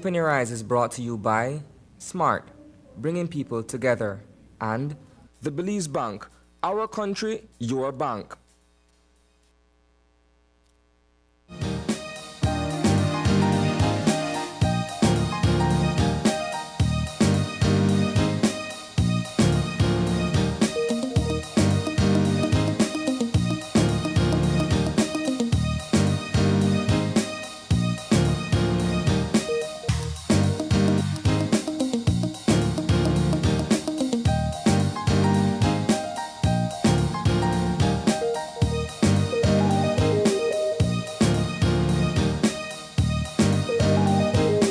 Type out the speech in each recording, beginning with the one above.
Open Your Eyes is brought to you by Smart, bringing people together, and the Belize Bank, our country, your bank.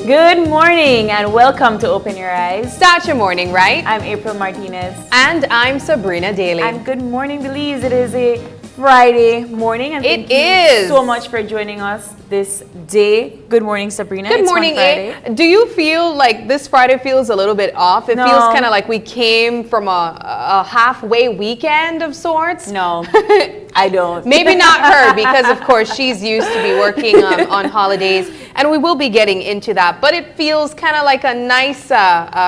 Good morning and welcome to Open Your Eyes. Start your morning, right? I'm April Martinez. And I'm Sabrina Daly. And good morning, Belize. It is a Friday morning. And thank you so much for joining us this day. Good morning, Sabrina. Good morning, Friday. Do you feel like this Friday feels a little bit off? It feels kind of like we came from a halfway weekend of sorts. No, I don't. Maybe not her, because of course she's used to be working on holidays. And we will be getting into that, but it feels kind of like a nice,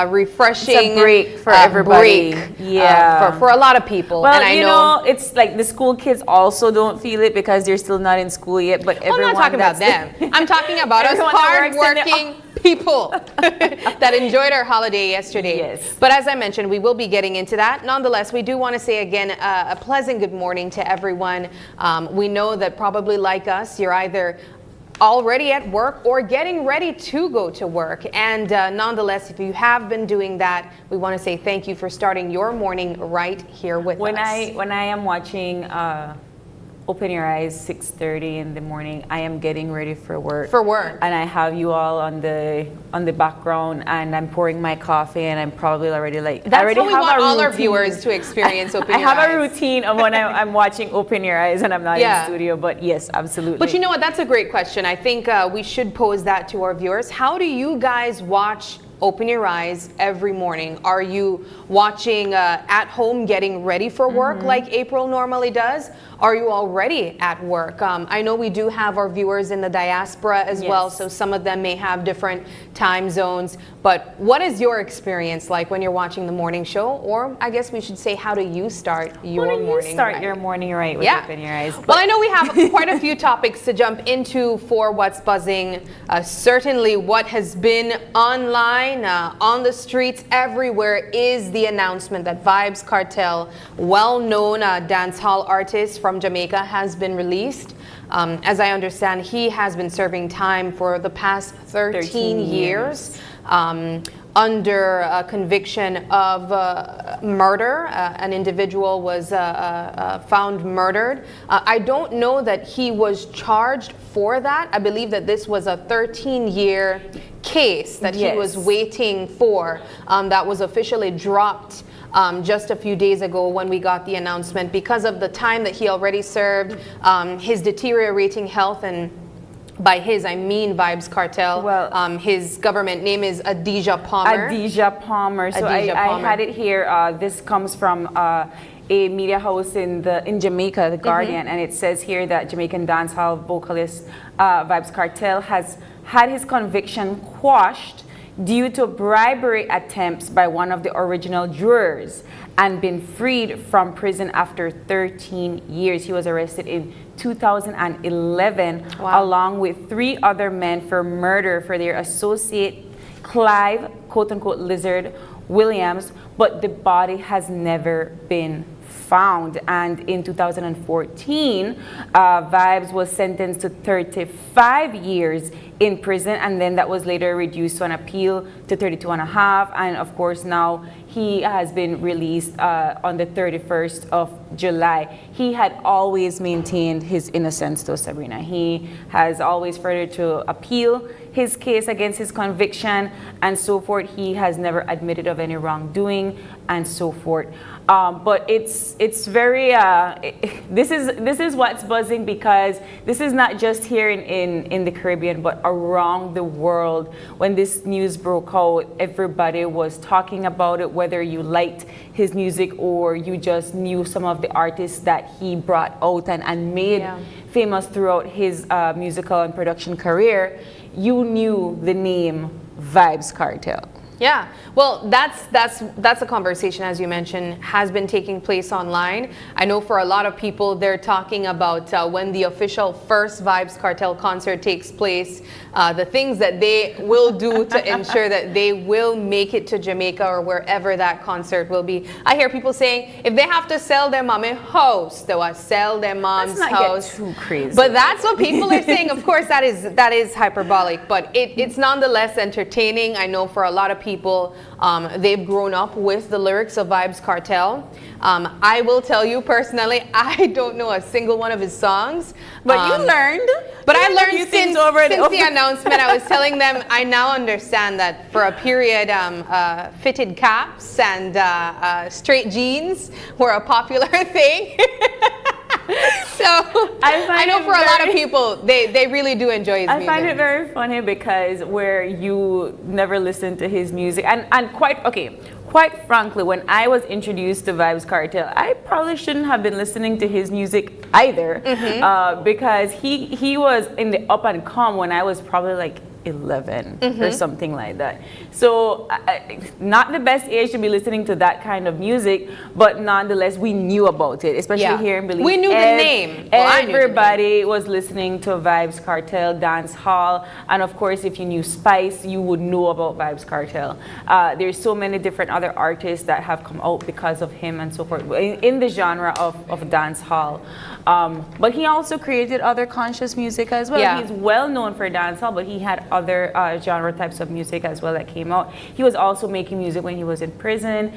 refreshing it's a break for everybody. For a lot of people. Well, and I know it's like the school kids also don't feel it because they're still not in school yet. But everyone, I'm not talking about them. I'm talking about us hard-working people that enjoyed our holiday yesterday. Yes. But as I mentioned, we will be getting into that. Nonetheless, we do want to say again a pleasant good morning to everyone. We know that probably like us, you're either already at work or getting ready to go to work, and nonetheless, if you have been doing that, we want to say thank you for starting your morning right here with us. When I am watching Open Your Eyes 6:30 in the morning, I am getting ready for work. And I have you all on the background, and I'm pouring my coffee, and I'm probably already like that's I already how we have want all our routine. viewers to experience Open Your Eyes. I have a routine of when I'm watching Open Your Eyes and I'm not in studio, but yes, absolutely. But you know what? That's a great question. I think we should pose that to our viewers. How do you guys watch Open Your Eyes every morning? Are you watching at home getting ready for work like April normally does? Are you already at work? I know we do have our viewers in the diaspora as well, so some of them may have different time zones. But what is your experience like when you're watching the morning show? Or I guess we should say, how do you start your morning? Your morning right with Open Your Eyes? Well, I know we have quite a few topics to jump into for What's Buzzing. Certainly what has been online, on the streets, everywhere is the announcement that Vybz Cartel, well-known dancehall artist from Jamaica, has been released. As I understand, he has been serving time for the past 13 years. Under a conviction of murder. An individual was found murdered. I don't know that he was charged for that. I believe that this was a 13-year case that he was waiting for, that was officially dropped just a few days ago when we got the announcement because of the time that he already served, his deteriorating health, and by his, I mean Vybz Cartel. Well, his government name is Adidja Palmer. Adidja Palmer. So I had it here. This comes from a media house in Jamaica, The Guardian, and it says here that Jamaican dancehall vocalist Vybz Cartel has had his conviction quashed due to bribery attempts by one of the original jurors and been freed from prison after 13 years. He was arrested in 2011 along with 3 other men for murder for their associate Clive, quote-unquote, Lizard Williams, but the body has never been found. And in 2014, Vybz was sentenced to 35 years in prison, and then that was later reduced to an appeal to 32 and a half. And of course, now he has been released on the 31st of July. He had always maintained his innocence, though, Sabrina. He has always furthered to appeal his case against his conviction and so forth. He has never admitted of any wrongdoing and so forth. But it's very this is what's buzzing, because this is not just here in the Caribbean but around the world. When this news broke out, everybody was talking about it, whether you liked his music or you just knew some of the artists that he brought out and made famous throughout his musical and production career. You knew the name Vibes Cartel? Yeah, well, that's a conversation, as you mentioned, has been taking place online. I know for a lot of people, they're talking about when the official first Vibes Cartel concert takes place, the things that they will do to ensure that they will make it to Jamaica or wherever that concert will be. I hear people saying if they have to sell their mom a house, they will sell their mom's Let's not house. get too crazy. But that's what people are saying. Of course, that is hyperbolic, but it's nonetheless entertaining. I know for a lot of people, they've grown up with the lyrics of Vibes Cartel. I will tell you personally, I don't know a single one of his songs. But you learned. But I learned since the announcement. I was telling them, I now understand that for a period, fitted caps and straight jeans were a popular thing. So I know for a lot of people, they really do enjoy his music. I find it very funny because where you never listened to his music, and quite frankly, when I was introduced to Vibes Cartel, I probably shouldn't have been listening to his music either, because he was in the up and come when I was probably like 11 or something like that. So not the best age to be listening to that kind of music, but nonetheless we knew about it, especially here in Belize. We knew the name. Everybody was listening to Vibes Cartel, Dance Hall, and of course if you knew Spice, you would know about Vibes Cartel. There's so many different other artists that have come out because of him and so forth in the genre of dance hall. But he also created other conscious music as well. Yeah. He's well known for dance hall, but he had other genre types of music as well that came out. He was also making music when he was in prison.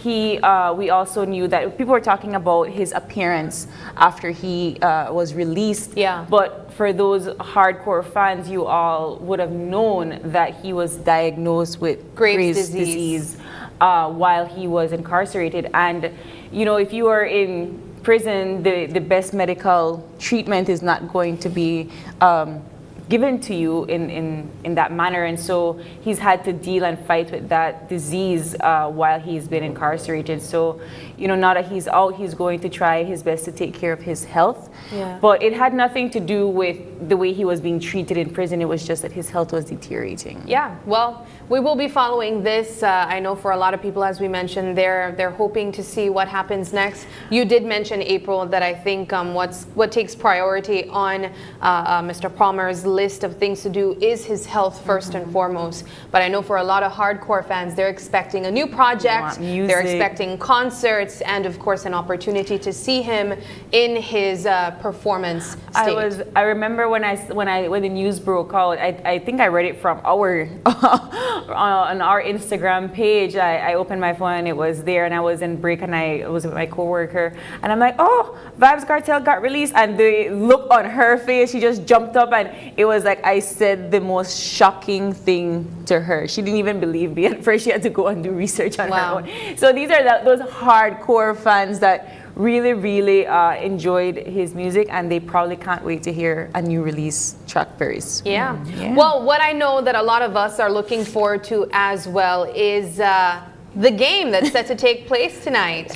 We also knew that people were talking about his appearance after he was released. Yeah. But for those hardcore fans, you all would have known that he was diagnosed with Graves' disease while he was incarcerated. And you know, if you are in prison, the best medical treatment is not going to be given to you in that manner, and so he's had to deal and fight with that disease while he's been incarcerated. So, you know, now that he's out, he's going to try his best to take care of his health. Yeah. But it had nothing to do with the way he was being treated in prison. It was just that his health was deteriorating. Yeah, well, we will be following this. I know for a lot of people, as we mentioned, they're hoping to see what happens next. You did mention, April, that I think what takes priority on Mr. Palmer's list of things to do is his health first and foremost. But I know for a lot of hardcore fans, they're expecting a new project, they're expecting concerts, and of course an opportunity to see him in his performance state. I remember when the news broke out, I think I read it from our on our Instagram page. I opened my phone and it was there, and I was in break and I was with my coworker, and I'm like, oh, Vibes Cartel got released, and the look on her face, she just jumped up, and it was like I said the most shocking thing to her. She didn't even believe me. At first she had to go and do research on her own. So these are those hardcore fans that really enjoyed his music, and they probably can't wait to hear a new release track very soon. Yeah. Well, what I know that a lot of us are looking forward to as well is the game that's set to take place tonight.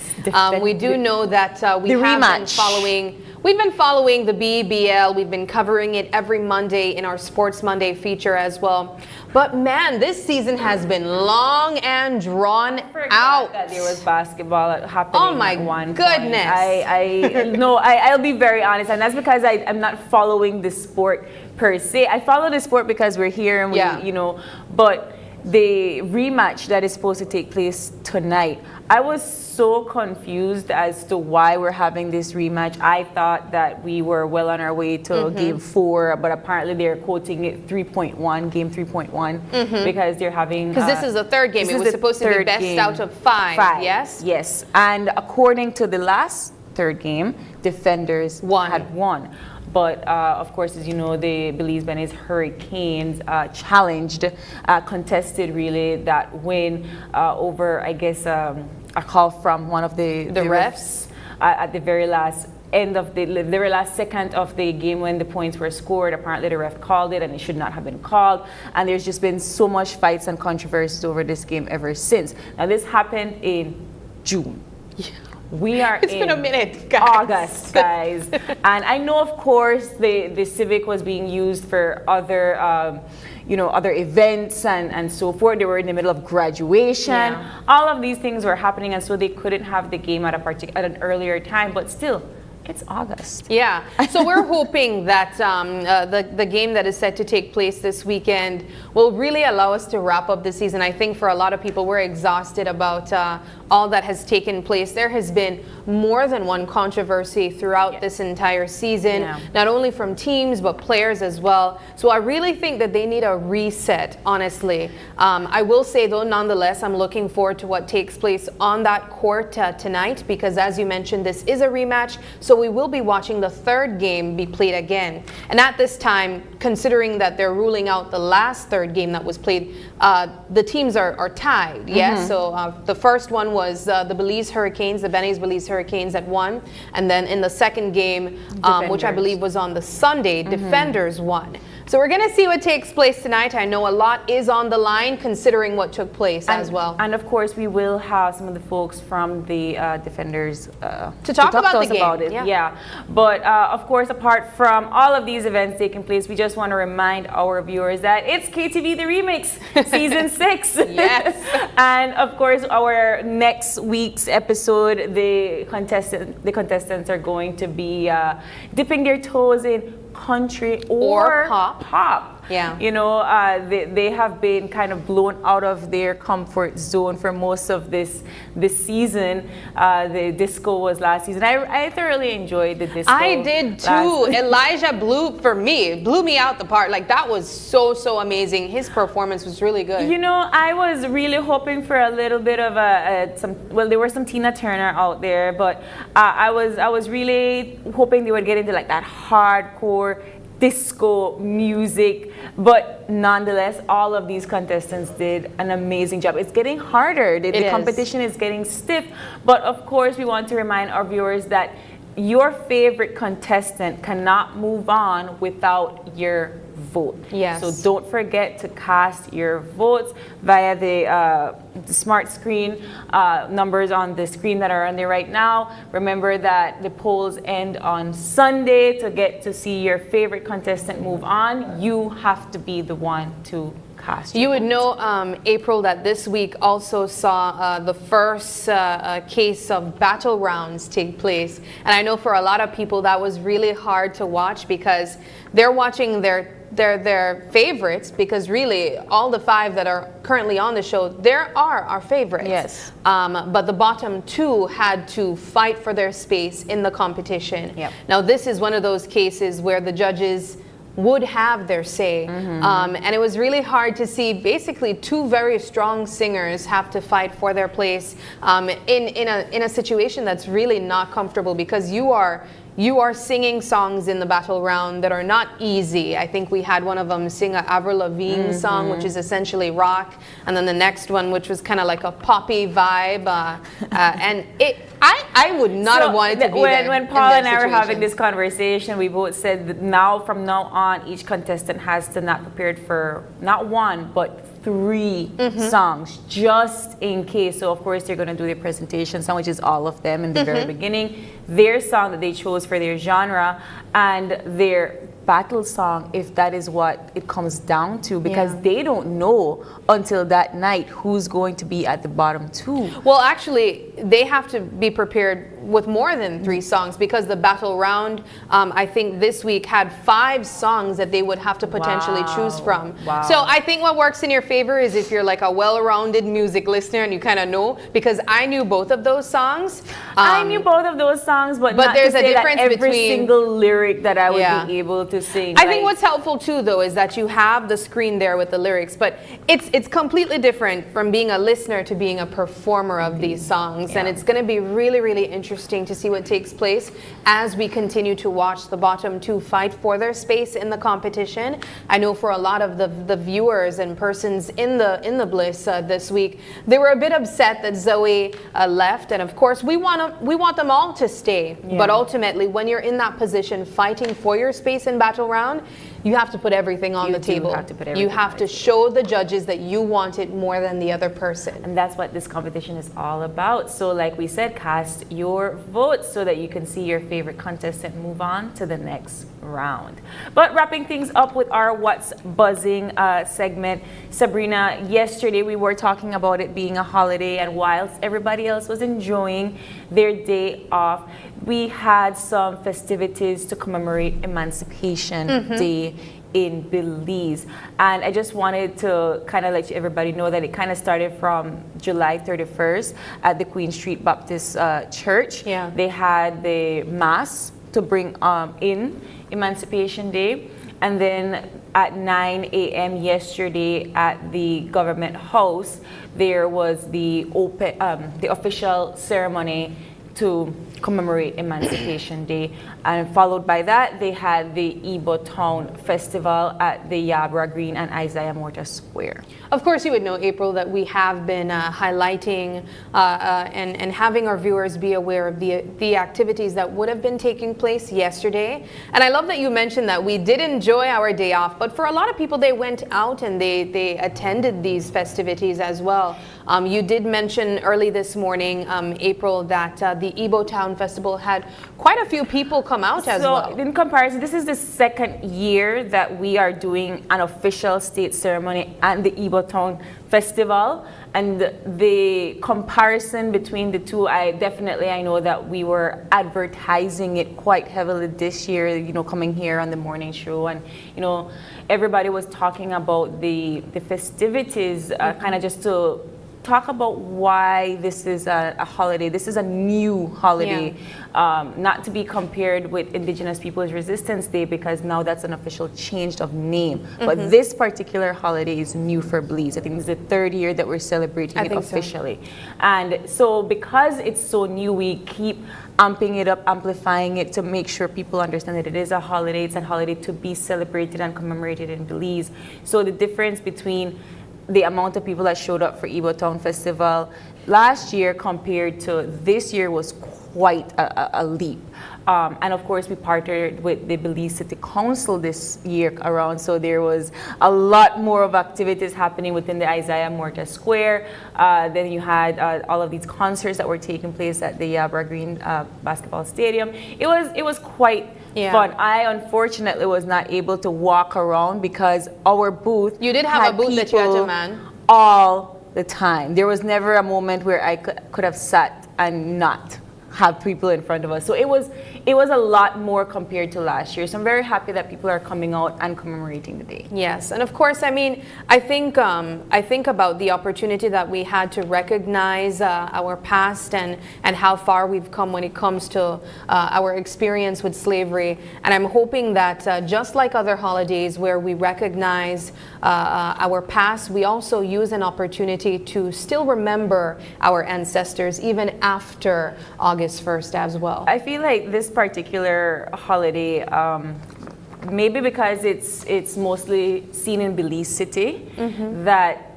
We do know that we've been following the BBL. We've been covering it every Monday in our Sports Monday feature as well. But man, this season has been long and drawn out. That there was basketball happening. Oh my goodness! I'll be very honest, and that's because I'm not following the sport per se. I follow the sport because we're here, and but the rematch that is supposed to take place tonight, I was so confused as to why we're having this rematch. I thought that we were well on our way to game 4, but apparently they're quoting it 3.1, game 3.1, because they're having... Because this is the third game. It was supposed to be best out of 5, yes? Yes, and according to the last third game, defenders had won. But of course, as you know, the Belize Hurricanes contested really that win over, I guess, a call from one of the refs at the very last end of the very last second of the game when the points were scored. Apparently the ref called it and it should not have been called, and there's just been so much fights and controversies over this game ever since. Now this happened in June. We are it's been a minute, guys. August, guys. And I know, of course, the Civic was being used for other, other events and so forth. They were in the middle of graduation. Yeah. All of these things were happening, and so they couldn't have the game at an earlier time. But still, it's August. Yeah, so we're hoping that the game that is set to take place this weekend will really allow us to wrap up the season. I think for a lot of people, we're exhausted about all that has taken place. There has been more than one controversy throughout this entire season, not only from teams, but players as well. So I really think that they need a reset, honestly. I will say, though, nonetheless, I'm looking forward to what takes place on that court tonight, because as you mentioned, this is a rematch. So we will be watching the third game be played again. And at this time, considering that they're ruling out the last third game that was played, the teams are tied, yes? So the first one was the Belize Hurricanes, the Belize Hurricanes at 1. And then in the second game, which I believe was on the Sunday, Defenders won. So we're going to see what takes place tonight. I know a lot is on the line considering what took place as well. And of course, we will have some of the folks from the Defenders to talk about the game. About it. Yeah. But of course, apart from all of these events taking place, we just want to remind our viewers that it's KTV The Remix, Season 6. Yes. And of course, our next week's episode, the contestants are going to be dipping their toes in country or pop. Yeah. They have been kind of blown out of their comfort zone for most of this season. The disco was last season. I thoroughly enjoyed the disco. I did too. Elijah blew me out the park. Like, that was so amazing. His performance was really good. I was really hoping for a little bit of there were some Tina Turner out there, but I was really hoping they would get into like that hardcore disco music. But nonetheless, all of these contestants did an amazing job. It's getting harder. The competition is getting stiff. But of course, we want to remind our viewers that your favorite contestant cannot move on without your vote. Yes. So don't forget to cast your votes via the smart screen numbers on the screen that are on there right now. Remember that the polls end on Sunday. To get to see your favorite contestant move on, you have to be the one to cast. You would know, April, that this week also saw the first case of battle rounds take place. And I know for a lot of people that was really hard to watch, because they're watching their favorites, because really all the 5 that are currently on the show, there are our favorites. Yes. But the bottom 2 had to fight for their space in the competition. Yep. Now this is one of those cases where the judges would have their say. And it was really hard to see basically 2 very strong singers have to fight for their place in a situation that's really not comfortable, because you are singing songs in the battle round that are not easy. I think we had one of them sing a Avril Lavigne song, which is essentially rock, and then the next one, which was kind of like a poppy vibe, and I would not have wanted to be there. When Paul and I were having this conversation, we both said that from now on, each contestant has to not prepared for not 1 but 3 songs, just in case. So of course they're going to do their presentation song, which is all of them in the very beginning, their song that they chose for their genre, and their battle song, if that is what it comes down to, because they don't know until that night who's going to be at the bottom 2. Well, actually, they have to be prepared with more than 3 songs, because the battle round, I think this week had 5 songs that they would have to potentially choose from. Wow. So I think what works in your favor is if you're like a well-rounded music listener and you kind of know, because I knew both of those songs. I knew both of those songs, but not there's to a say difference that every between single lyric that I would be able to sing. I think what's helpful too, though, is that you have the screen there with the lyrics, but it's completely different from being a listener to being a performer of these songs, and it's going to be really interesting to see what takes place as we continue to watch the bottom 2 fight for their space in the competition. I know for a lot of the viewers and persons in the Bliss this week, they were a bit upset that Zoe left, and of course we want them all to stay. But ultimately, when you're in that position fighting for your space in battle round, you have to put everything on the table. You have to put everything You have to show the judges that you want it more than the other person. And that's what this competition is all about. So like we said, cast your votes so that you can see your favorite contestant move on to the next round. But wrapping things up with our What's Buzzing segment, Sabrina, yesterday we were talking about it being a holiday, and whilst everybody else was enjoying their day off, we had some festivities to commemorate Emancipation Day in Belize. And I just wanted to kind of let everybody know that it kind of started from July 31st at the Queen Street Baptist Church. Yeah. They had the mass to bring in Emancipation Day. And then at 9 a.m. yesterday at the Government House, there was the official ceremony to commemorate Emancipation Day. And followed by that, they had the Igbo Town Festival at the Yabra Green and Isaiah Morta Square. Of course, you would know, April, that we have been highlighting and having our viewers be aware of the activities that would have been taking place yesterday. And I love that you mentioned that we did enjoy our day off, but for a lot of people, they went out and they attended these festivities as well. You did mention early this morning, April, that the Igbo Town Festival had quite a few people come out as well. In comparison, this is the second year that we are doing an official state ceremony and the Igbo Town Festival. And the comparison between the two, I know that we were advertising it quite heavily this year, coming here on the morning show. And, everybody was talking about the festivities, kind of just to talk about why this is a holiday. This is a new holiday, not to be compared with Indigenous Peoples Resistance Day, because now that's an official change of name. But this particular holiday is new for Belize. I think it's the third year that we're celebrating it officially. So. And so because it's so new, we keep amping it up, amplifying it to make sure people understand that it is a holiday. It's a holiday to be celebrated and commemorated in Belize. So the difference between the amount of people that showed up for Igbo Town Festival last year compared to this year was quite a leap. And of course, we partnered with the Belize City Council this year around, so there was a lot more of activities happening within the Isaiah Morta Square. Then you had all of these concerts that were taking place at the Yabra Green Basketball Stadium. It was quite fun. I unfortunately was not able to walk around because our booth. You did have a booth that you had to man all the time. There was never a moment where I could have sat and not have people in front of us. So it was a lot more compared to last year. So I'm very happy that people are coming out and commemorating the day. Yes, and of course, I think about the opportunity that we had to recognize our past and how far we've come when it comes to our experience with slavery. And I'm hoping that just like other holidays where we recognize our past, we also use an opportunity to still remember our ancestors even after August 1st as well. I feel like this particular holiday, maybe because it's mostly seen in Belize City, that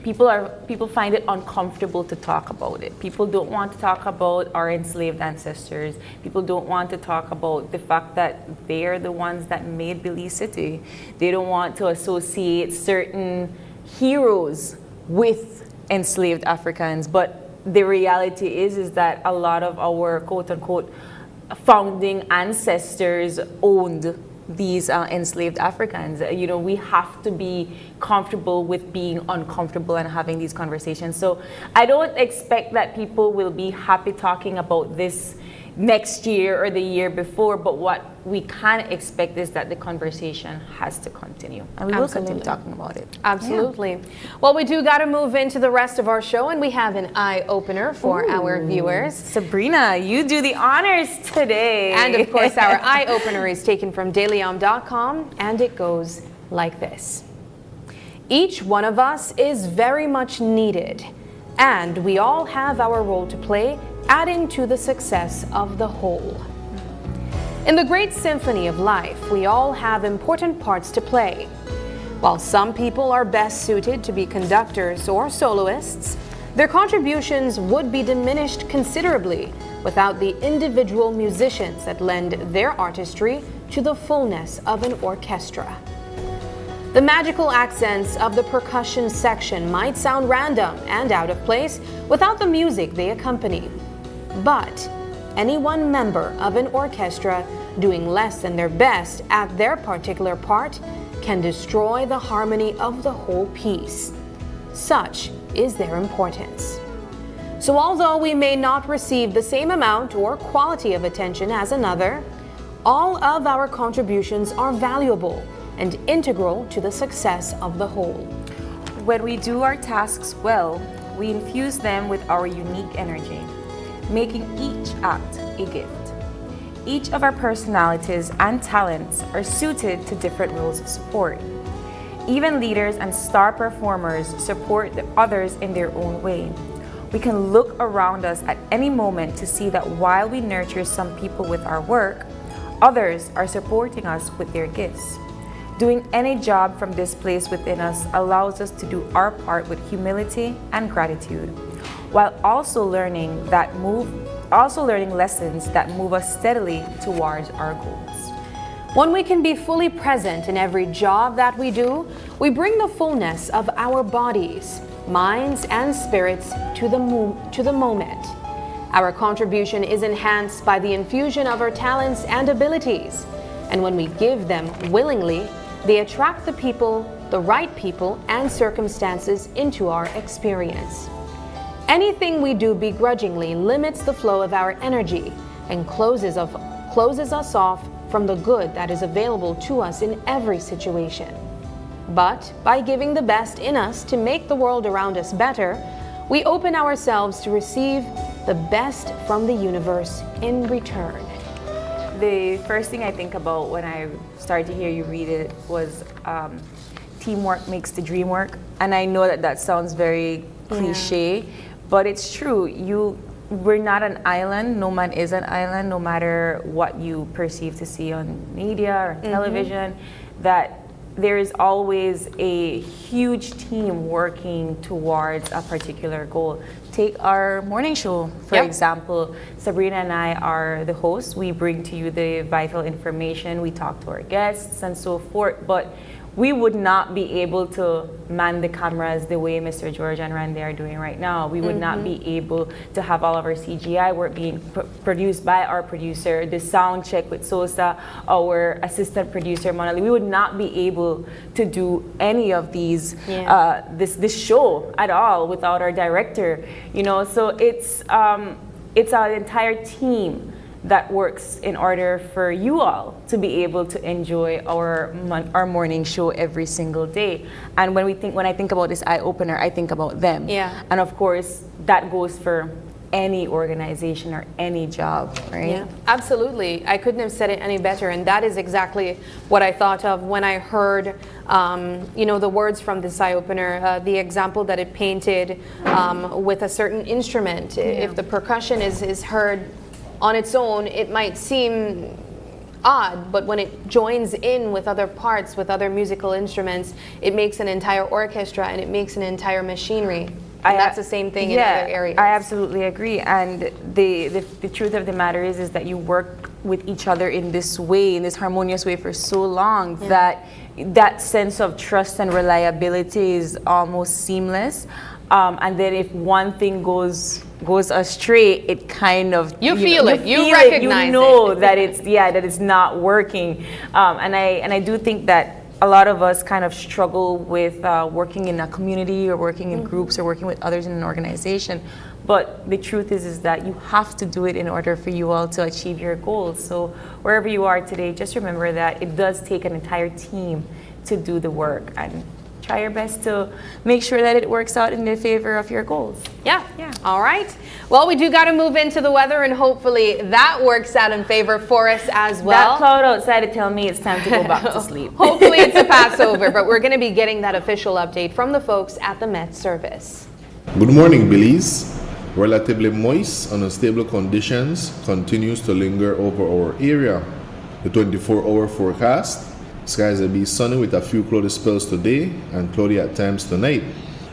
people find it uncomfortable to talk about it. People don't want to talk about our enslaved ancestors. People don't want to talk about the fact that they're the ones that made Belize City. They don't want to associate certain heroes with enslaved Africans, but the reality is that a lot of our quote-unquote founding ancestors owned these enslaved Africans. We have to be comfortable with being uncomfortable and having these conversations. So I don't expect that people will be happy talking about this next year or the year before, but what we can expect is that the conversation has to continue, and we will continue talking about it. Absolutely. Well, we do got to move into the rest of our show, and we have an eye-opener for our viewers. Sabrina, you do the honors today. And of course, our eye-opener is taken from dailyom.com, and it goes like this. Each one of us is very much needed, and we all have our role to play, adding to the success of the whole. In the great symphony of life, we all have important parts to play. While some people are best suited to be conductors or soloists, their contributions would be diminished considerably without the individual musicians that lend their artistry to the fullness of an orchestra. The magical accents of the percussion section might sound random and out of place without the music they accompany. But any one member of an orchestra doing less than their best at their particular part can destroy the harmony of the whole piece. Such is their importance. So although we may not receive the same amount or quality of attention as another, all of our contributions are valuable and integral to the success of the whole. When we do our tasks well, we infuse them with our unique energy, making each act a gift. Each of our personalities and talents are suited to different roles of support. Even leaders and star performers support the others in their own way. We can look around us at any moment to see that while we nurture some people with our work, others are supporting us with their gifts. Doing any job from this place within us allows us to do our part with humility and gratitude, while also learning lessons that move us steadily towards our goals. When we can be fully present in every job that we do, we bring the fullness of our bodies, minds, and spirits to the moment. Our contribution is enhanced by the infusion of our talents and abilities, and when we give them willingly, they attract the right people and circumstances into our experience. Anything we do begrudgingly limits the flow of our energy and closes us off from the good that is available to us in every situation. But by giving the best in us to make the world around us better, we open ourselves to receive the best from the universe in return. The first thing I think about when I started to hear you read it was teamwork makes the dream work. And I know that sounds very cliche, but it's true. We're not an island. No man is an island, no matter what you perceive to see on media or television, that there is always a huge team working towards a particular goal. Take our morning show, for example. Sabrina and I are the hosts. We bring to you the vital information. We talk to our guests and so forth. But we would not be able to man the cameras the way Mr. George and Randy are doing right now. We would not be able to have all of our CGI work being produced by our producer, the sound check with Sosa, our assistant producer, Monali. We would not be able to do any of these, this show at all without our director, so it's an entire team that works in order for you all to be able to enjoy our morning show every single day. And when I think about this eye opener, I think about them. Yeah. And of course, that goes for any organization or any job, right? Yeah, absolutely. I couldn't have said it any better. And that is exactly what I thought of when I heard, the words from this eye opener, the example that it painted with a certain instrument. If the percussion is heard on its own, it might seem odd, but when it joins in with other parts, with other musical instruments, it makes an entire orchestra and it makes an entire machinery. And that's the same thing in other areas. I absolutely agree. And the truth of the matter is that you work with each other in this way, in this harmonious way for so long that sense of trust and reliability is almost seamless. And then if one thing goes astray, it kind of you recognize that it's not working. And I do think that a lot of us kind of struggle with working in a community or working in groups or working with others in an organization. But the truth is that you have to do it in order for you all to achieve your goals. So wherever you are today, just remember that it does take an entire team to do the work, and try your best to make sure that it works out in the favor of your goals. Yeah. All right. Well, we do got to move into the weather, and hopefully that works out in favor for us as well. That cloud outside to tell me it's time to go back to sleep. Hopefully it's a Passover, but we're going to be getting that official update from the folks at the Met Service. Good morning, Belize. Relatively moist and unstable conditions continues to linger over our area. The 24-hour forecast: skies will be sunny with a few cloudy spells today and cloudy at times tonight.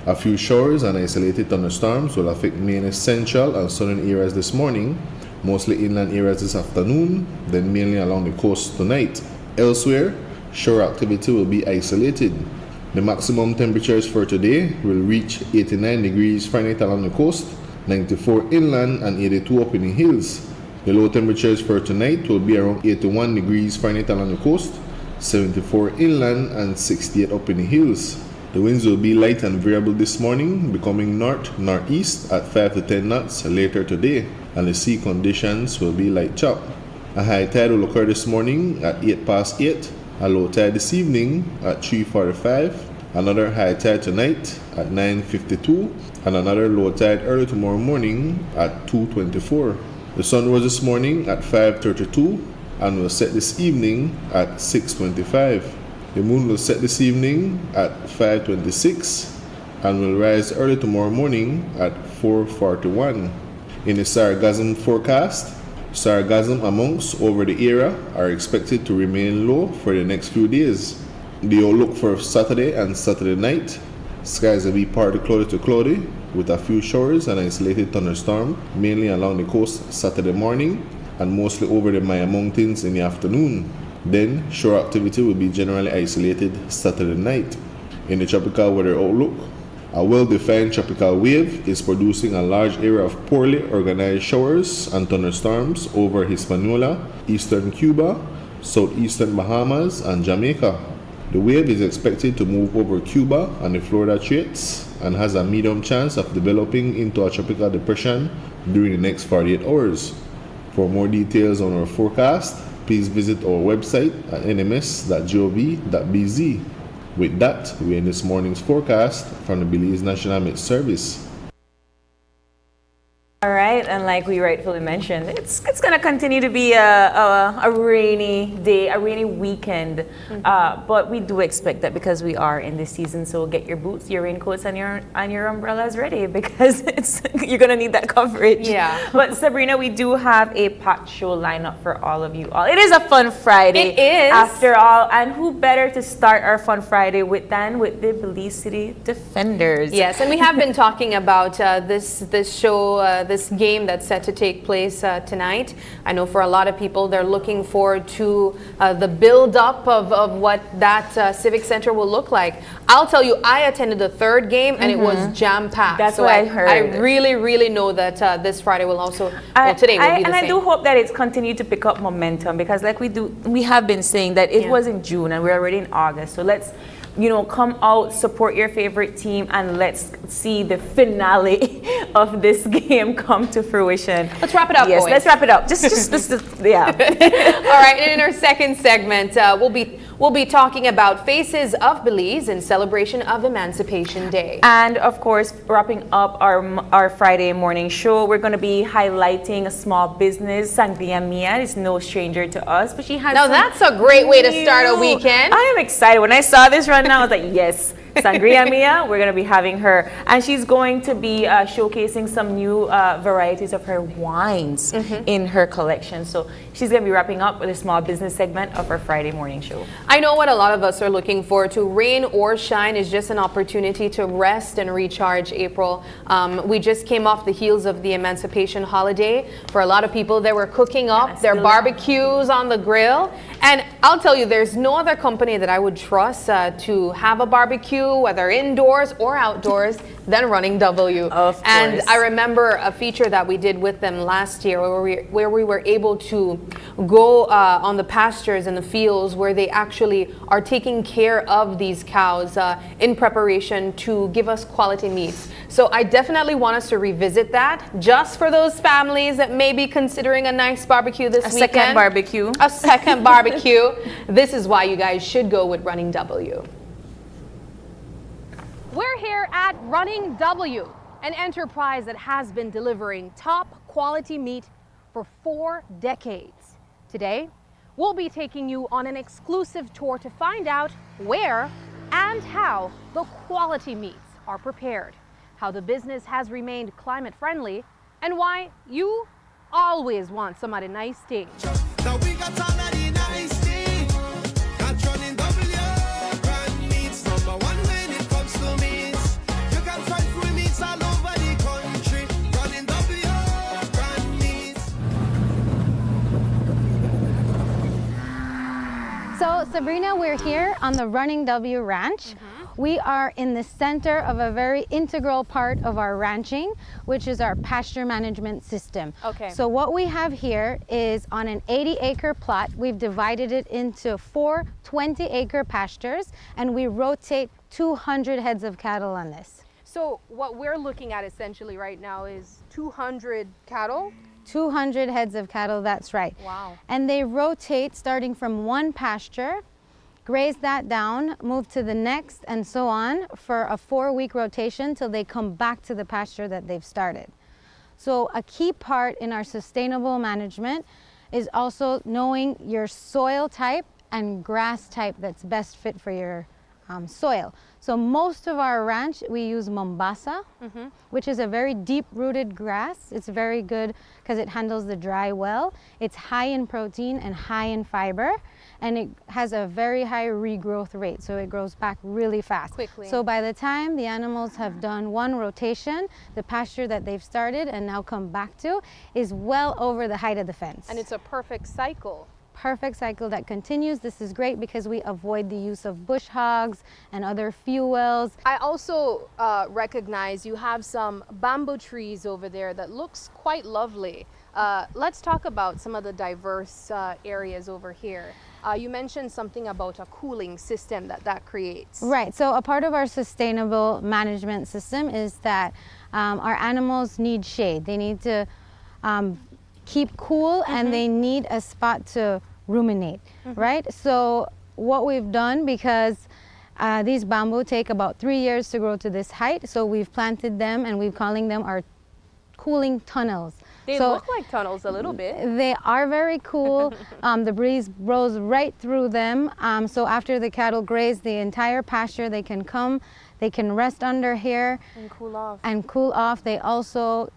A few showers and isolated thunderstorms will affect main central and southern areas this morning, mostly inland areas this afternoon, then mainly along the coast tonight. Elsewhere, shore activity will be isolated. The maximum temperatures for today will reach 89 degrees Fahrenheit along the coast, 94 inland, and 82 up in the hills. The low temperatures for tonight will be around 81 degrees Fahrenheit along the coast, 74 inland, and 68 up in the hills. The winds will be light and variable this morning, becoming north-northeast at 5 to 10 knots later today, and the sea conditions will be light chop. A high tide will occur this morning at 8 past 8, a low tide this evening at 3:45, another high tide tonight at 9:52, and another low tide early tomorrow morning at 2:24. The sun rose this morning at 5:32 and will set this evening at 6:25. The moon will set this evening at 5:26 and will rise early tomorrow morning at 4:41. In the sargassum forecast, sargassum amounts over the area are expected to remain low for the next few days. The outlook for Saturday and Saturday night, skies will be partly cloudy to cloudy with a few showers and isolated thunderstorm, mainly along the coast Saturday morning and mostly over the Maya Mountains in the afternoon. Then, shore activity will be generally isolated Saturday night. In the tropical weather outlook, a well-defined tropical wave is producing a large area of poorly organized showers and thunderstorms over Hispaniola, eastern Cuba, southeastern Bahamas, and Jamaica. The wave is expected to move over Cuba and the Florida Straits and has a medium chance of developing into a tropical depression during the next 48 hours. For more details on our forecast, please visit our website at nms.gov.bz. With that, we end this morning's forecast from the Belize National Met Service. All right, and like we rightfully mentioned, it's going to continue to be a rainy day, a rainy weekend. But we do expect that because we are in this season, so get your boots, your raincoats, and your umbrellas ready because you're going to need that coverage. Yeah. But Sabrina, we do have a packed show lineup for all of you all. It is a fun Friday. It is. After all, and who better to start our fun Friday than with the Belize City Defenders? Yes, and we have been talking about this show, this game that's set to take place tonight. I know for a lot of people, they're looking forward to the build-up of what that Civic Center will look like. I'll tell you, I attended the third game, and it was jam-packed. That's so what I heard. I really, really know that this Friday will also, today will be the same. I do hope that it's continued to pick up momentum because like we have been saying that it was in June and we're already in August. So let's come out, support your favorite team, and let's see the finale of this game come to fruition. Let's wrap it up, yes, boys. let's wrap it up. Just yeah. All right, and in our second segment, we'll be talking about Faces of Belize in celebration of Emancipation Day. And of course, wrapping up our Friday morning show, we're going to be highlighting a small business. Sangria Mia is no stranger to us, but she has. Now that's a great way to start a weekend. I am excited. When I saw this run now, I was like, yes. Sangria Mia, we're going to be having her, and she's going to be showcasing some new varieties of her wines in her collection. So she's going to be wrapping up with a small business segment of our Friday morning show. I know what a lot of us are looking forward to. Rain or shine is just an opportunity to rest and recharge, April. We just came off the heels of the Emancipation holiday. For a lot of people, they were cooking up their barbecues on the grill. And I'll tell you, there's no other company that I would trust to have a barbecue, whether indoors or outdoors, than Running W. Of course. And I remember a feature that we did with them last year where we were able to go on the pastures and the fields where they actually are taking care of these cows in preparation to give us quality meats. So I definitely want us to revisit that just for those families that may be considering a nice barbecue this weekend. Second barbecue. A second barbecue. This is why you guys should go with Running W. We're here at Running W, an enterprise that has been delivering top quality meat for 4 decades. Today, we'll be taking you on an exclusive tour to find out where and how the quality meats are prepared, how the business has remained climate friendly, and why you always want some of the nice things. Now we got all of the nice things. Got Running W, brand meats, number one when it comes to meats. You can find free meats all over the country. Running W, brand meats. Sabrina, we're here on the Running W Ranch. We are in the center of a very integral part of our ranching, which is our pasture management system. Okay. So what we have here is on an 80-acre plot, we've divided it into 4 20-acre pastures, and we rotate 200 heads of cattle on this. So what we're looking at essentially right now is 200 cattle. 200 heads of cattle, that's right. Wow. And they rotate starting from one pasture, graze that down, move to the next, and so on for a 4-week rotation till they come back to the pasture that they've started. So a key part in our sustainable management is also knowing your soil type and grass type that's best fit for your soil. So most of our ranch, we use Mombasa, which is a very deep-rooted grass. It's very good because it handles the dry well. It's high in protein and high in fiber, and it has a very high regrowth rate, so it grows back really fast. Quickly. So by the time the animals have done one rotation, the pasture that they've started and now come back to is well over the height of the fence. And it's a perfect cycle. Perfect cycle that continues. This is great because we avoid the use of bush hogs and other fuels. I also recognize you have some bamboo trees over there that looks quite lovely. Let's talk about some of the diverse areas over here. You mentioned something about a cooling system that creates. Right, so a part of our sustainable management system is that our animals need shade. They need to keep cool and they need a spot to ruminate, right? So what we've done, because these bamboo take about 3 years to grow to this height, so we've planted them and we're calling them our cooling tunnels. They So look like tunnels a little bit. they are very cool. The breeze blows right through them. So after the cattle graze the entire pasture, they can come, they can rest under here And cool off. and cool off. They also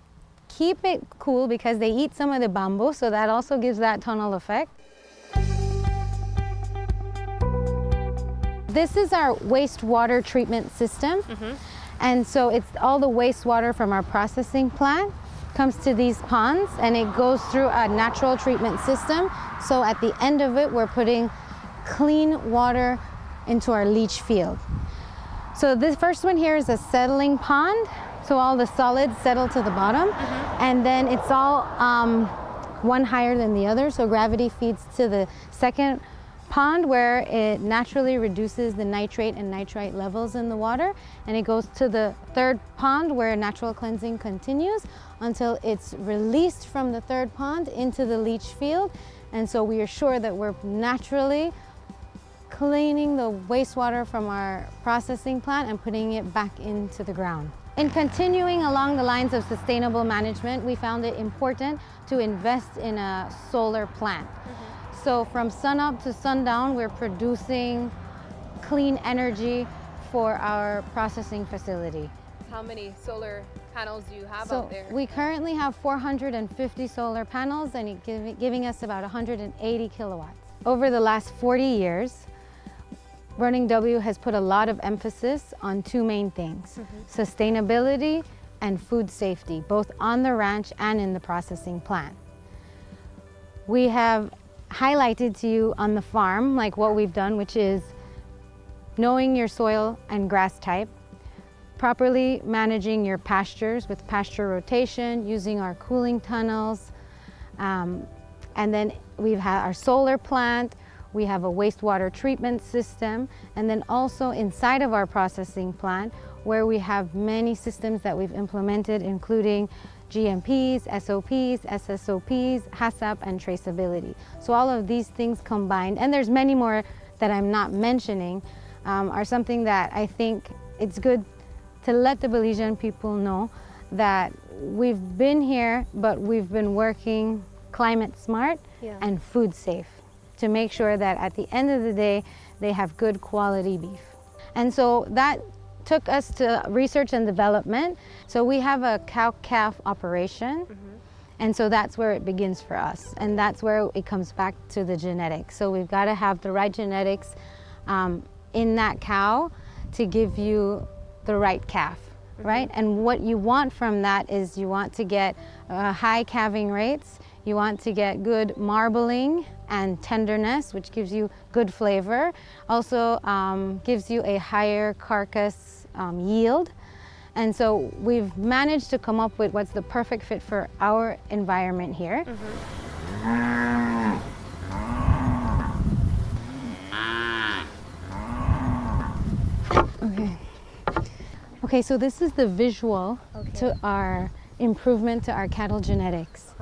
keep it cool because they eat some of the bamboo, so that also gives that tunnel effect. This is our wastewater treatment system. And so it's all the wastewater from our processing plant comes to these ponds and it goes through a natural treatment system. So at the end of it, we're putting clean water into our leach field. So this first one here is a settling pond. So all the solids settle to the bottom, and then it's all one higher than the other. So gravity feeds to the second pond where it naturally reduces the nitrate and nitrite levels in the water, and it goes to the third pond where natural cleansing continues until it's released from the third pond into the leach field. And so we are sure that we're naturally cleaning the wastewater from our processing plant and putting it back into the ground. In continuing along the lines of sustainable management, we found it important to invest in a solar plant. So from sunup to sundown, we're producing clean energy for our processing facility. How many solar panels do you have So out there? we currently have 450 solar panels and giving us about 180 kilowatts. Over the last 40 years, Running W has put a lot of emphasis on 2 main things, sustainability and food safety, both on the ranch and in the processing plant. We have highlighted to you on the farm, like what we've done, which is knowing your soil and grass type, properly managing your pastures with pasture rotation, using our cooling tunnels, and then we've had our solar plant, we have a wastewater treatment system, and then also inside of our processing plant where we have many systems that we've implemented, including GMPs, SOPs, SSOPs, HACCP, and traceability. So all of these things combined, and there's many more that I'm not mentioning, are something that I think it's good to let the Belizean people know that we've been here, but we've been working climate smart and food safe to make sure that at the end of the day, they have good quality beef. And so that took us to research and development. So we have a cow-calf operation, and so that's where it begins for us. And that's where it comes back to the genetics. So we've got to have the right genetics in that cow to give you the right calf. right? And what you want from that is you want to get high calving rates, you want to get good marbling and tenderness, which gives you good flavor. Also gives you a higher carcass yield. And so we've managed to come up with what's the perfect fit for our environment here. Okay, so this is the visual to our improvement to our cattle genetics.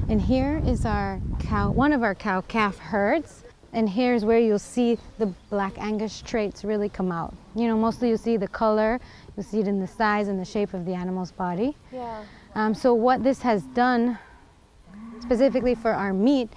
And here is our cow, one of our cow-calf herds. And here's where you'll see the Black Angus traits really come out. You know, mostly you see the color, you see it in the size and the shape of the animal's body. Yeah. So what this has done, specifically for our meat,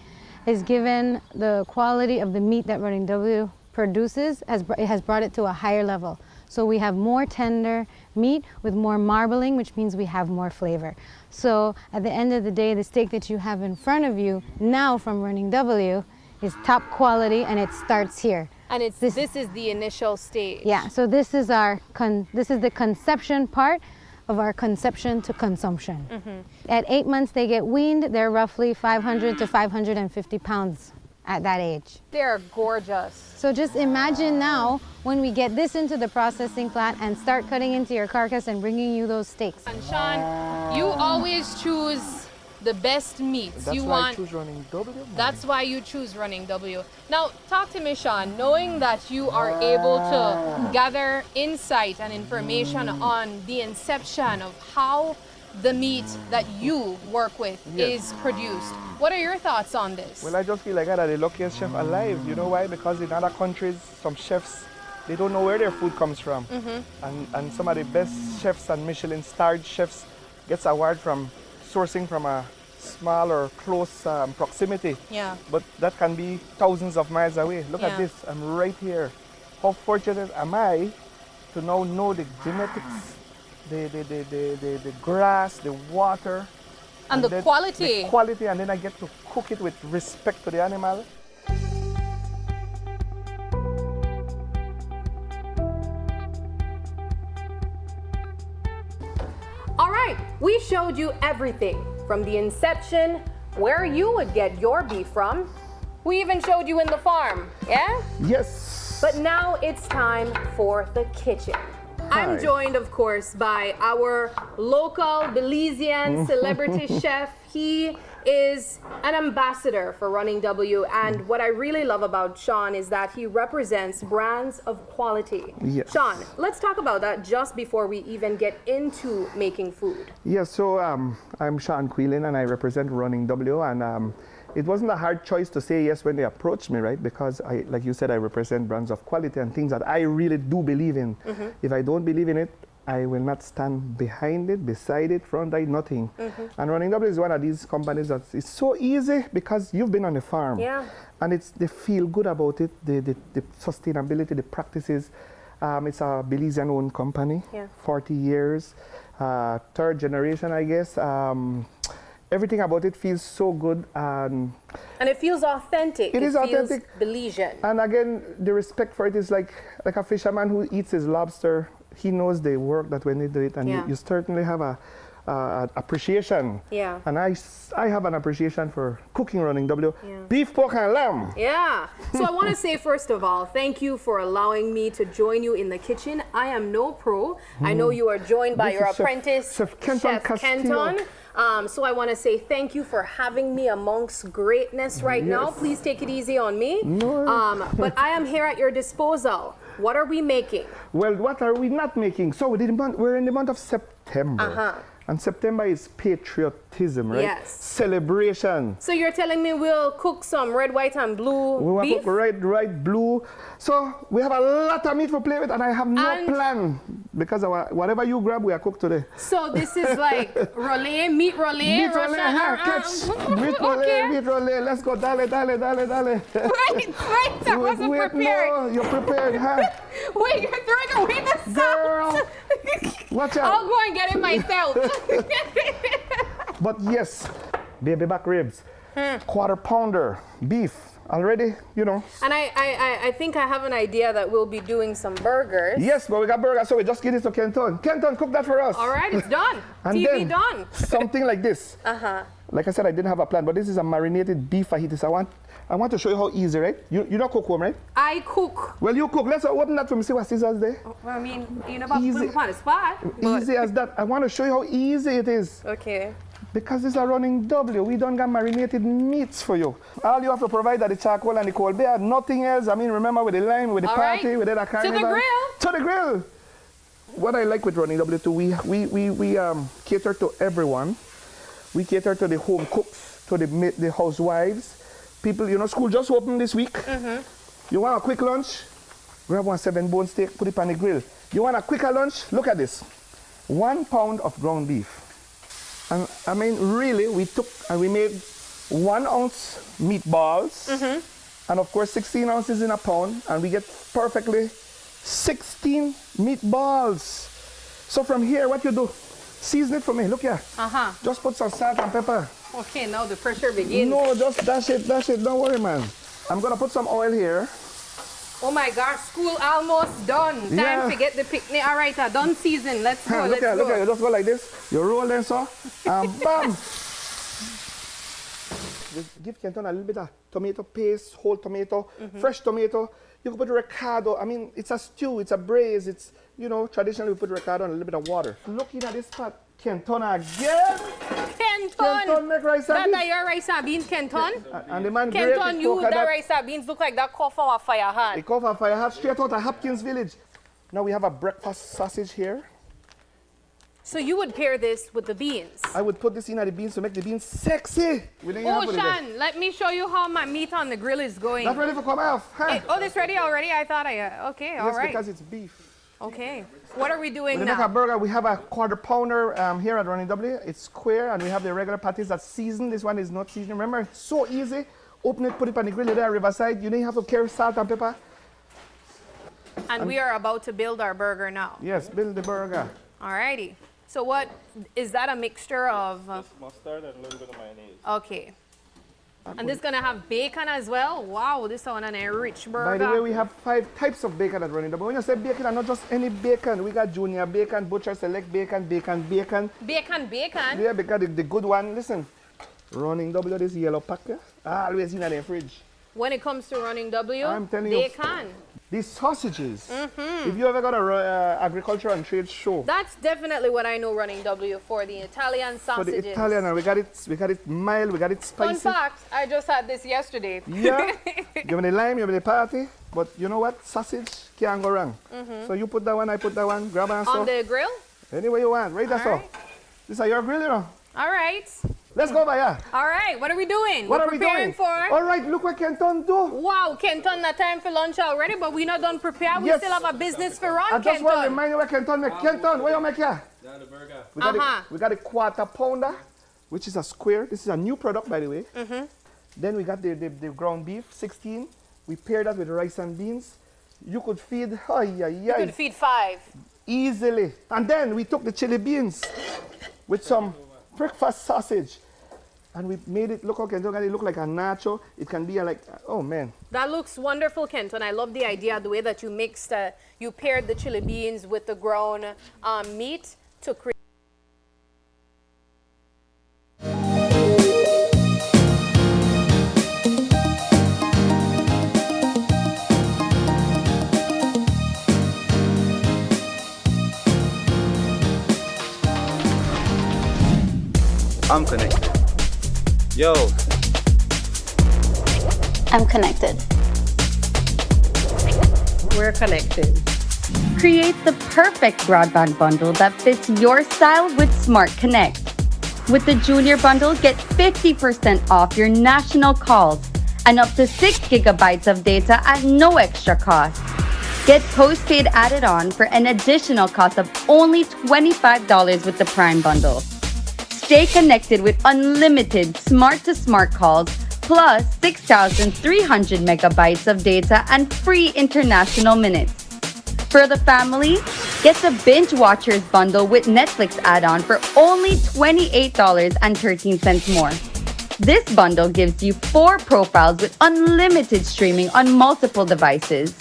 is given the quality of the meat that Running W produces, it has brought it to a higher level. So we have more tender meat with more marbling, which means we have more flavor. So at the end of the day, the steak that you have in front of you now from Running W is top quality, and it starts here. And this is the initial stage. Yeah, so this is this is the conception part of our conception to consumption. At 8 months they get weaned. They're roughly 500 to 550 pounds at that age. They're gorgeous. So just imagine now when we get this into the processing plant and start cutting into your carcass and bringing you those steaks. And Sean, you always choose the best meats. That's why I choose Running W. That's why you choose Running W. Now, talk to me, Sean, knowing that you are able to gather insight and information on the inception of how the meat that you work with is produced. What are your thoughts on this? Well, I just feel like I'm the luckiest chef alive. You know why? Because in other countries, some chefs, they don't know where their food comes from. And some of the best chefs and Michelin-starred chefs gets award from sourcing from a small or close proximity. Yeah. But that can be thousands of miles away. Look at this, I'm right here. How fortunate am I to now know the genetics, the grass, the water. And the then quality. The quality, and then I get to cook it with respect to the animal. All right, we showed you everything from the inception, where you would get your beef from. We even showed you in the farm, yeah? Yes. But now it's time for the kitchen. I'm joined, of course, by our local Belizean celebrity chef. He is an ambassador for Running W, and what I really love about Sean is that he represents brands of quality. Yes. Sean, let's talk about that just before we even get into making food. Yes, so I'm Sean Quillen and I represent Running W, and it wasn't a hard choice to say yes when they approached me, right? Because like you said, I represent brands of quality and things that I really do believe in. If I don't believe in it, I will not stand behind it, beside it, front it, nothing. And Running W is one of these companies that it's so easy because you've been on a farm. Yeah. And they feel good about it, the sustainability, the practices. It's a Belizean owned company, 40 years, third generation, I guess. Everything about it feels so good. And it feels authentic. It is authentic. Feels Belizean. And again, the respect for it is like a fisherman who eats his lobster. He knows the work that when they do it, and you certainly have a appreciation. Yeah. And I have an appreciation for cooking Running W. Beef, pork, and lamb. Yeah. So I want to say, first of all, thank you for allowing me to join you in the kitchen. I am no pro. I know you are joined by This your is apprentice, Chef Kenton Castillo. Kenton. So I want to say thank you for having me amongst greatness right now. Please take it easy on me. No. But I am here at your disposal. What are we making? Well, what are we not making? So we're in the month of September. And September is patriotism, right? Yes. Celebration. So you're telling me we'll cook some red, white, and blue We want to beef? cook red, white, blue. So we have a lot of meat to play with, and I have no plan because whatever you grab, we are cooked today. So this is like rolé, meat rolé, Meat rolé, catch. Meat rolé, meat rolé. Let's go, dale. Wait, I wasn't prepared. No, you're prepared, huh? Wait, you're throwing away the Girl, sauce. watch out. I'll go and get it myself. But yes, baby back ribs, quarter pounder, beef, already, you know. And I think I have an idea that we'll be doing some burgers. Yes, but we got burgers, so we just give this to Kenton. Kenton, cook that for us. All right, it's done. And TV then done. something like this. Like I said, I didn't have a plan, but this is a marinated beef fajitas. I want to show you how easy, right? You don't cook home, right? I cook. Well, you cook. Let's open that for me. See what scissors there. Well, I mean, you know about Easy. putting on the spot. Easy as that. I want to show you how easy it is. Okay. Because this is a running W. We don't got marinated meats for you. All you have to provide are the charcoal and the cold beer. Nothing else. I mean, remember with the lime, with the All party, right. with the carnival. To the grill. To the grill. What I like with running W too, we cater to everyone. We cater to the home cooks, to the housewives. People, you know, school just opened this week. You want a quick lunch? Grab 1 7-bone steak, put it on the grill. You want a quicker lunch? Look at this. 1 pound of ground beef. And I mean, really, we took and we made 1 ounce meatballs. And of course, 16 ounces in a pound. And we get perfectly 16 meatballs. So from here, what you do? Season it for me. Look here. Just put some salt and pepper. Okay, now the pressure begins. No, just dash it. Don't worry, man. I'm gonna put some oil here. Oh my gosh, school almost done. Time to get the picnic. All right, done season. Let's go. Look here. You just go like this. You roll them so, and bam. Just give Kenton a little bit of tomato paste, whole tomato, fresh tomato. You can put ricotta. I mean, it's a stew, it's a braise. It's, you know, traditionally we put ricotta and a little bit of water. Looking at this pot, Kenton again. Kenton make rice and beans. That your rice and beans, Kenton? And the man Kenton, you that rice and beans look like that cough our fire hat. The cough our fire hat straight out of Hopkins Village. Now we have a breakfast sausage here. So you would pair this with the beans? I would put this in at the beans to make the beans sexy. Oh, Shan, let me show you how my meat on the grill is going. Not ready for come off. Huh? Oh, this ready already? I thought okay, all right. Yes, because it's beef. Okay. What are we doing When now? we make a burger, we have a quarter pounder here at Running W. It's square, and we have the regular patties that's seasoned. This one is not seasoned. Remember, it's so easy. Open it, put it on the grill there, Riverside. You don't have to carry salt and pepper. And we are about to build our burger now. Yes, build the burger. All righty. So what, is that a mixture of? Just mustard and a little bit of mayonnaise. Okay. And this is gonna have bacon as well? Wow, this one an rich burger. By the way, we have 5 types of bacon at Running W. When you say bacon, and not just any bacon. We got junior bacon, butcher select bacon. Bacon? Yeah, because the good one. Listen, Running W, this yellow packet, always in the fridge. When it comes to Running W, I'm telling you. bacon. These sausages. If you ever got a agriculture and trade show. That's definitely what I know Running W for, the Italian sausages. For the Italian, and we got it mild, we got it spicy. Fun fact, I just had this yesterday. Yeah. Give me the lime, give me the party. But you know what? Sausage can't go wrong. So you put that one, I put that one, grab and so. On the grill? Any way you want, right? That's all. This is your grill, you know. All right. Let's go, Baya. All right, what are we doing? What We're are we preparing doing? for? All right, look what Kenton do. Wow, Kenton, not time for lunch already, but we're not done preparing. We Yes. still have a business for run, I just want to Kenton. remind you what Kenton make. Kenton, what you make here? That's the burger. We got a quarter pounder, which is a square. This is a new product, by the way. Then we got the ground beef, 16. We pair that with rice and beans. You could feed, You could feed 5. easily. And then we took the chili beans with some breakfast sausage. And we made it look okay. It look like a nacho. It can be like, oh man. That looks wonderful, Kenton. I love the idea, the way that you mixed, you paired the chili beans with the ground meat to create. I'm connected. Yo. I'm connected. We're connected. Create the perfect broadband bundle that fits your style with Smart Connect. With the Junior Bundle, get 50% off your national calls and up to 6 gigabytes of data at no extra cost. Get postpaid added on for an additional cost of only $25 with the Prime Bundle. Stay connected with unlimited smart-to-smart calls, plus 6,300 megabytes of data and free international minutes. For the family, get the Binge Watchers bundle with Netflix add-on for only $28.13 more. This bundle gives you 4 profiles with unlimited streaming on multiple devices.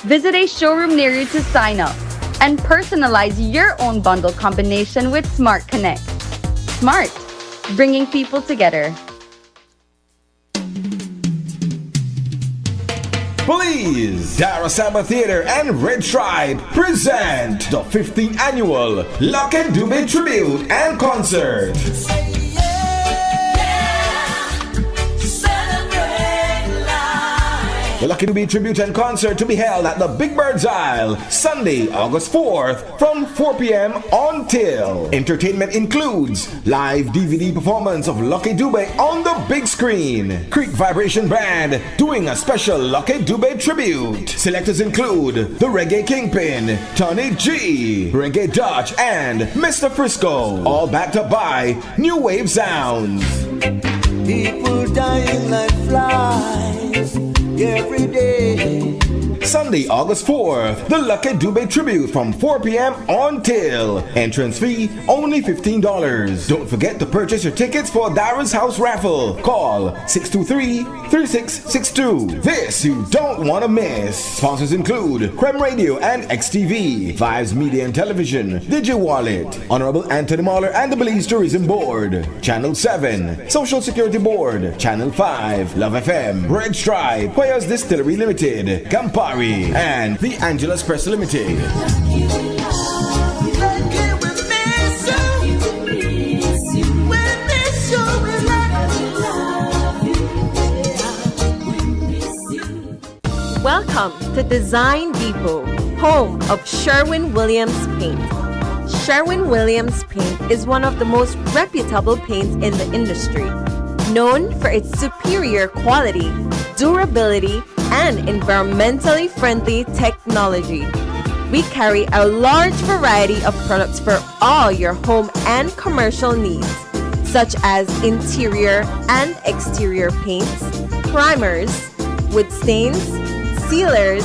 Visit a showroom near you to sign up and personalize your own bundle combination with Smart Connect. Smart, bringing people together. Belize, Darasama Theater and Red Stripe present the 15th annual Lucky Dube Tribute and Concert. The Lucky Dube Tribute and Concert to be held at the Big Bird's Isle, Sunday, August 4th from 4 p.m. until. Entertainment includes live DVD performance of Lucky Dube on the big screen. Creek Vibration Band doing a special Lucky Dube tribute. Selectors include the Reggae Kingpin, Tony G, Reggae Dutch, and Mr. Frisco. All backed up by New Wave Sounds. People dying like flies every day. Sunday, August 4th, the Lucky Dube Tribute from 4 p.m. until. Entrance fee only $15. Don't forget to purchase your tickets for Dara's House Raffle. Call 623-3662. This you don't want to miss. Sponsors include Creme Radio and XTV, Vibes Media and Television, DigiWallet, Honorable Anthony Mahler and the Belize Tourism Board, Channel 7, Social Security Board, Channel 5, Love FM, Red Stripe, Players Distillery Limited, Campari, and the Angeles Press Limited. Welcome to Design Depot, home of Sherwin Williams Paint. Sherwin Williams Paint is one of the most reputable paints in the industry, known for its superior quality, durability, and environmentally friendly technology. We carry a large variety of products for all your home and commercial needs, such as interior and exterior paints, primers, wood stains, sealers,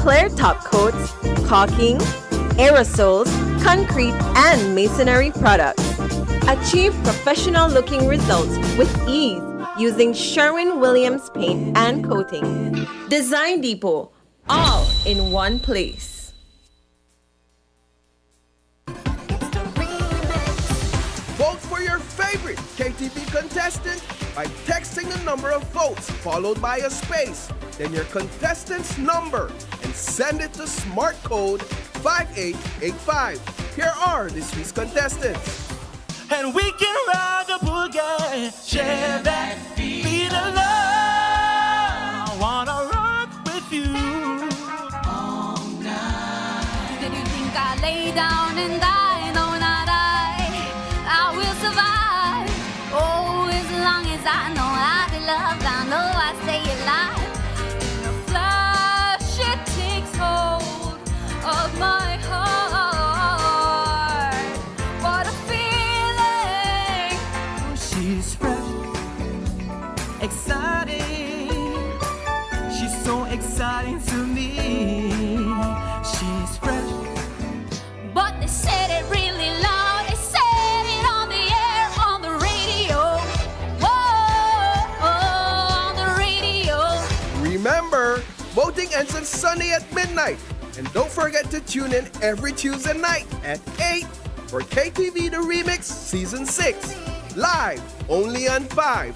clear top coats, caulking, aerosols, concrete, and masonry products. Achieve professional looking results with ease using Sherwin Williams paint and coating. Design Depot, all in one place. Vote for your favorite KTV contestant by texting the number of votes followed by a space, then your contestant's number, and send it to Smart Code 5885. Here are this week's contestants. And we can rock a boogie, share that beat of love. I wanna rock with you all night. Did you think I lay down and die? No, not I will survive. Oh, as long as I know I be loved, I know I stay alive. In a flash, it takes hold of my heart. What a feeling! She's fresh, exciting. She's so exciting to me. She's fresh. But they said it really loud. They said it on the air, on the radio. Whoa, on the radio. Remember, voting ends on Sunday at midnight. And don't forget to tune in every Tuesday night at 8 for KTV The Remix Season 6. Live only on 5.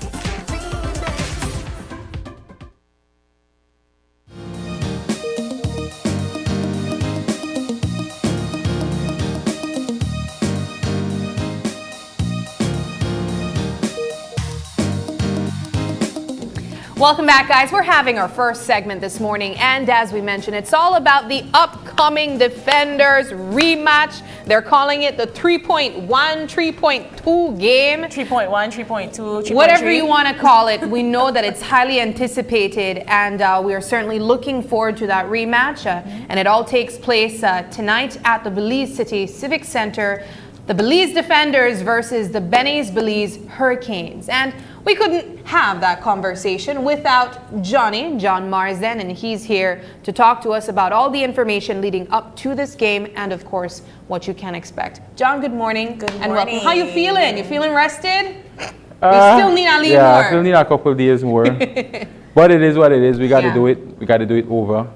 Welcome back, guys. We're having our first segment this morning, and as we mentioned, it's all about the upcoming Defenders rematch. They're calling it the 3.1, 3.2 game. 3.1, 3.2, 3.3. Whatever you want to call it, we know that it's highly anticipated, and we are certainly looking forward to that rematch. And it all takes place tonight at the Belize City Civic Center. The Belize Defenders versus the Belize Hurricanes. And we couldn't have that conversation without John Marsden, and he's here to talk to us about all the information leading up to this game and, of course, what you can expect. John, good morning. Good morning. And welcome. How you feeling? You feeling rested? We still need a little yeah, more. still need a couple days more. But it is what it is. We got to do it. We got to do it over.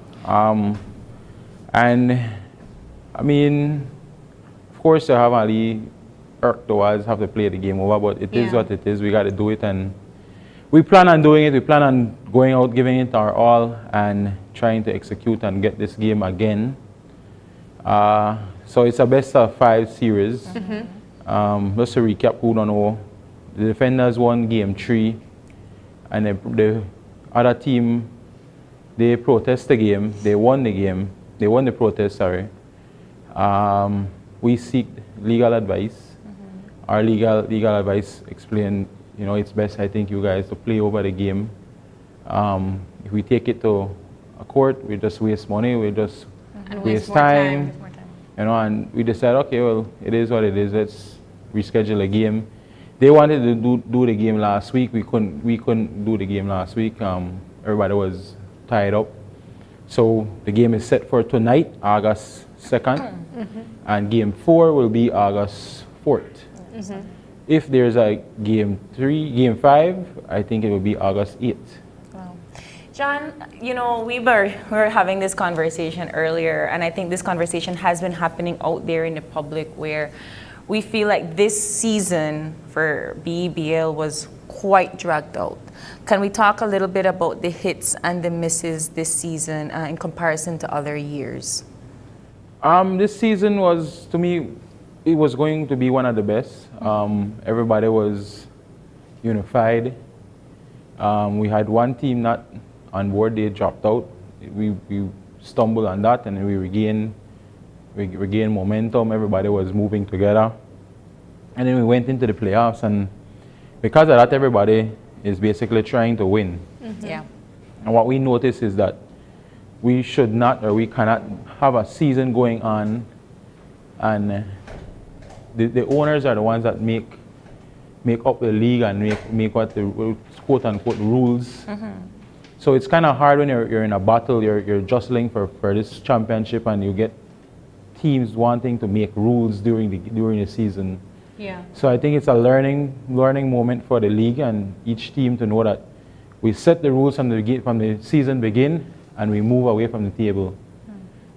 And I mean, of course, you have Ali irked towards have to play the game over, but it is what it is. We got to do it, and we plan on doing it. We plan on going out, giving it our all, and trying to execute and get this game again. So it's a best of 5 series. Just to recap, who don't know, the defenders won game 3, and the other team, they protest the game. They won the game. They won the protest, sorry. We seek legal advice. Our legal advice explained, you know, it's best, I think, you guys to play over the game. If we take it to a court, we just waste money, we just waste time. You know, and we decided, okay, well, it is what it is. Let's reschedule a game. They wanted to do the game last week. We couldn't do the game last week. Everybody was tied up. So the game is set for tonight, August 2nd, and game 4 will be August 4th. If there's a game 5, I think it will be August 8th. John, you know, we were having this conversation earlier, and I think this conversation has been happening out there in the public where we feel like this season for BBL was quite dragged out. Can we talk a little bit about the hits and the misses this season in comparison to other years? This season was, to me, it was going to be one of the best. Everybody was unified. We had one team not on board, they dropped out. We stumbled on that, and we regained momentum. Everybody was moving together. And then we went into the playoffs, and because of that, everybody is basically trying to win. Yeah. And what we noticed is that we should not, or we cannot have a season going on, and the owners are the ones that make up the league and make what the quote unquote rules. So it's kind of hard when you're in a battle, you're jostling for this championship, and you get teams wanting to make rules during the season. Yeah. So I think it's a learning moment for the league and each team to know that we set the rules from the season begin, and we move away from the table.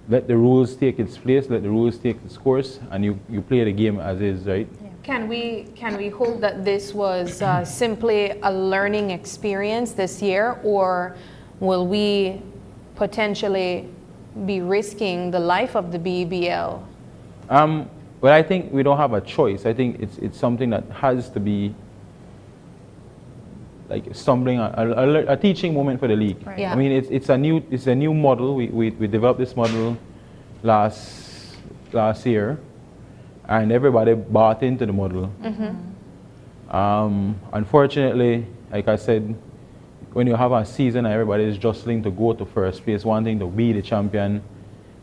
Let the rules take its place, let the rules take its course, and you play the game as is, right? Can we hope that this was simply a learning experience this year, or will we potentially be risking the life of the BBL? Well, I think we don't have a choice. I think it's something that has to be like a teaching moment for the league. Right. Yeah. I mean, it's a new model. We developed this model last year, and everybody bought into the model. Unfortunately, like I said, when you have a season and everybody is jostling to go to first place, wanting to be the champion,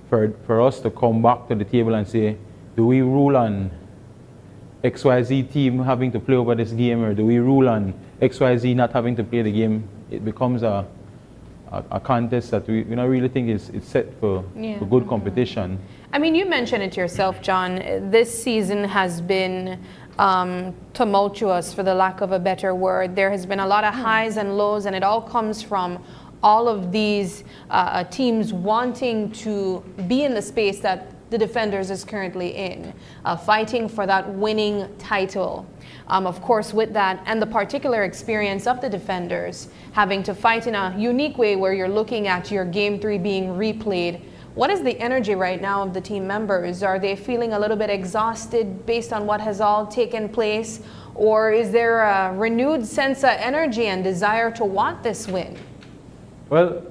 for us to come back to the table and say, do we rule on XYZ team having to play over this game, or do we rule on XYZ not having to play the game? It becomes a contest that we don't really think it's set for good competition. I mean, you mentioned it yourself, John. This season has been tumultuous, for the lack of a better word. There has been a lot of highs and lows, and it all comes from all of these teams wanting to be in the space that the Defenders is currently in, fighting for that winning title. Of course, with that and the particular experience of the Defenders, having to fight in a unique way where you're looking at your Game 3 being replayed. What is the energy right now of the team members? Are they feeling a little bit exhausted based on what has all taken place? Or is there a renewed sense of energy and desire to want this win? Well,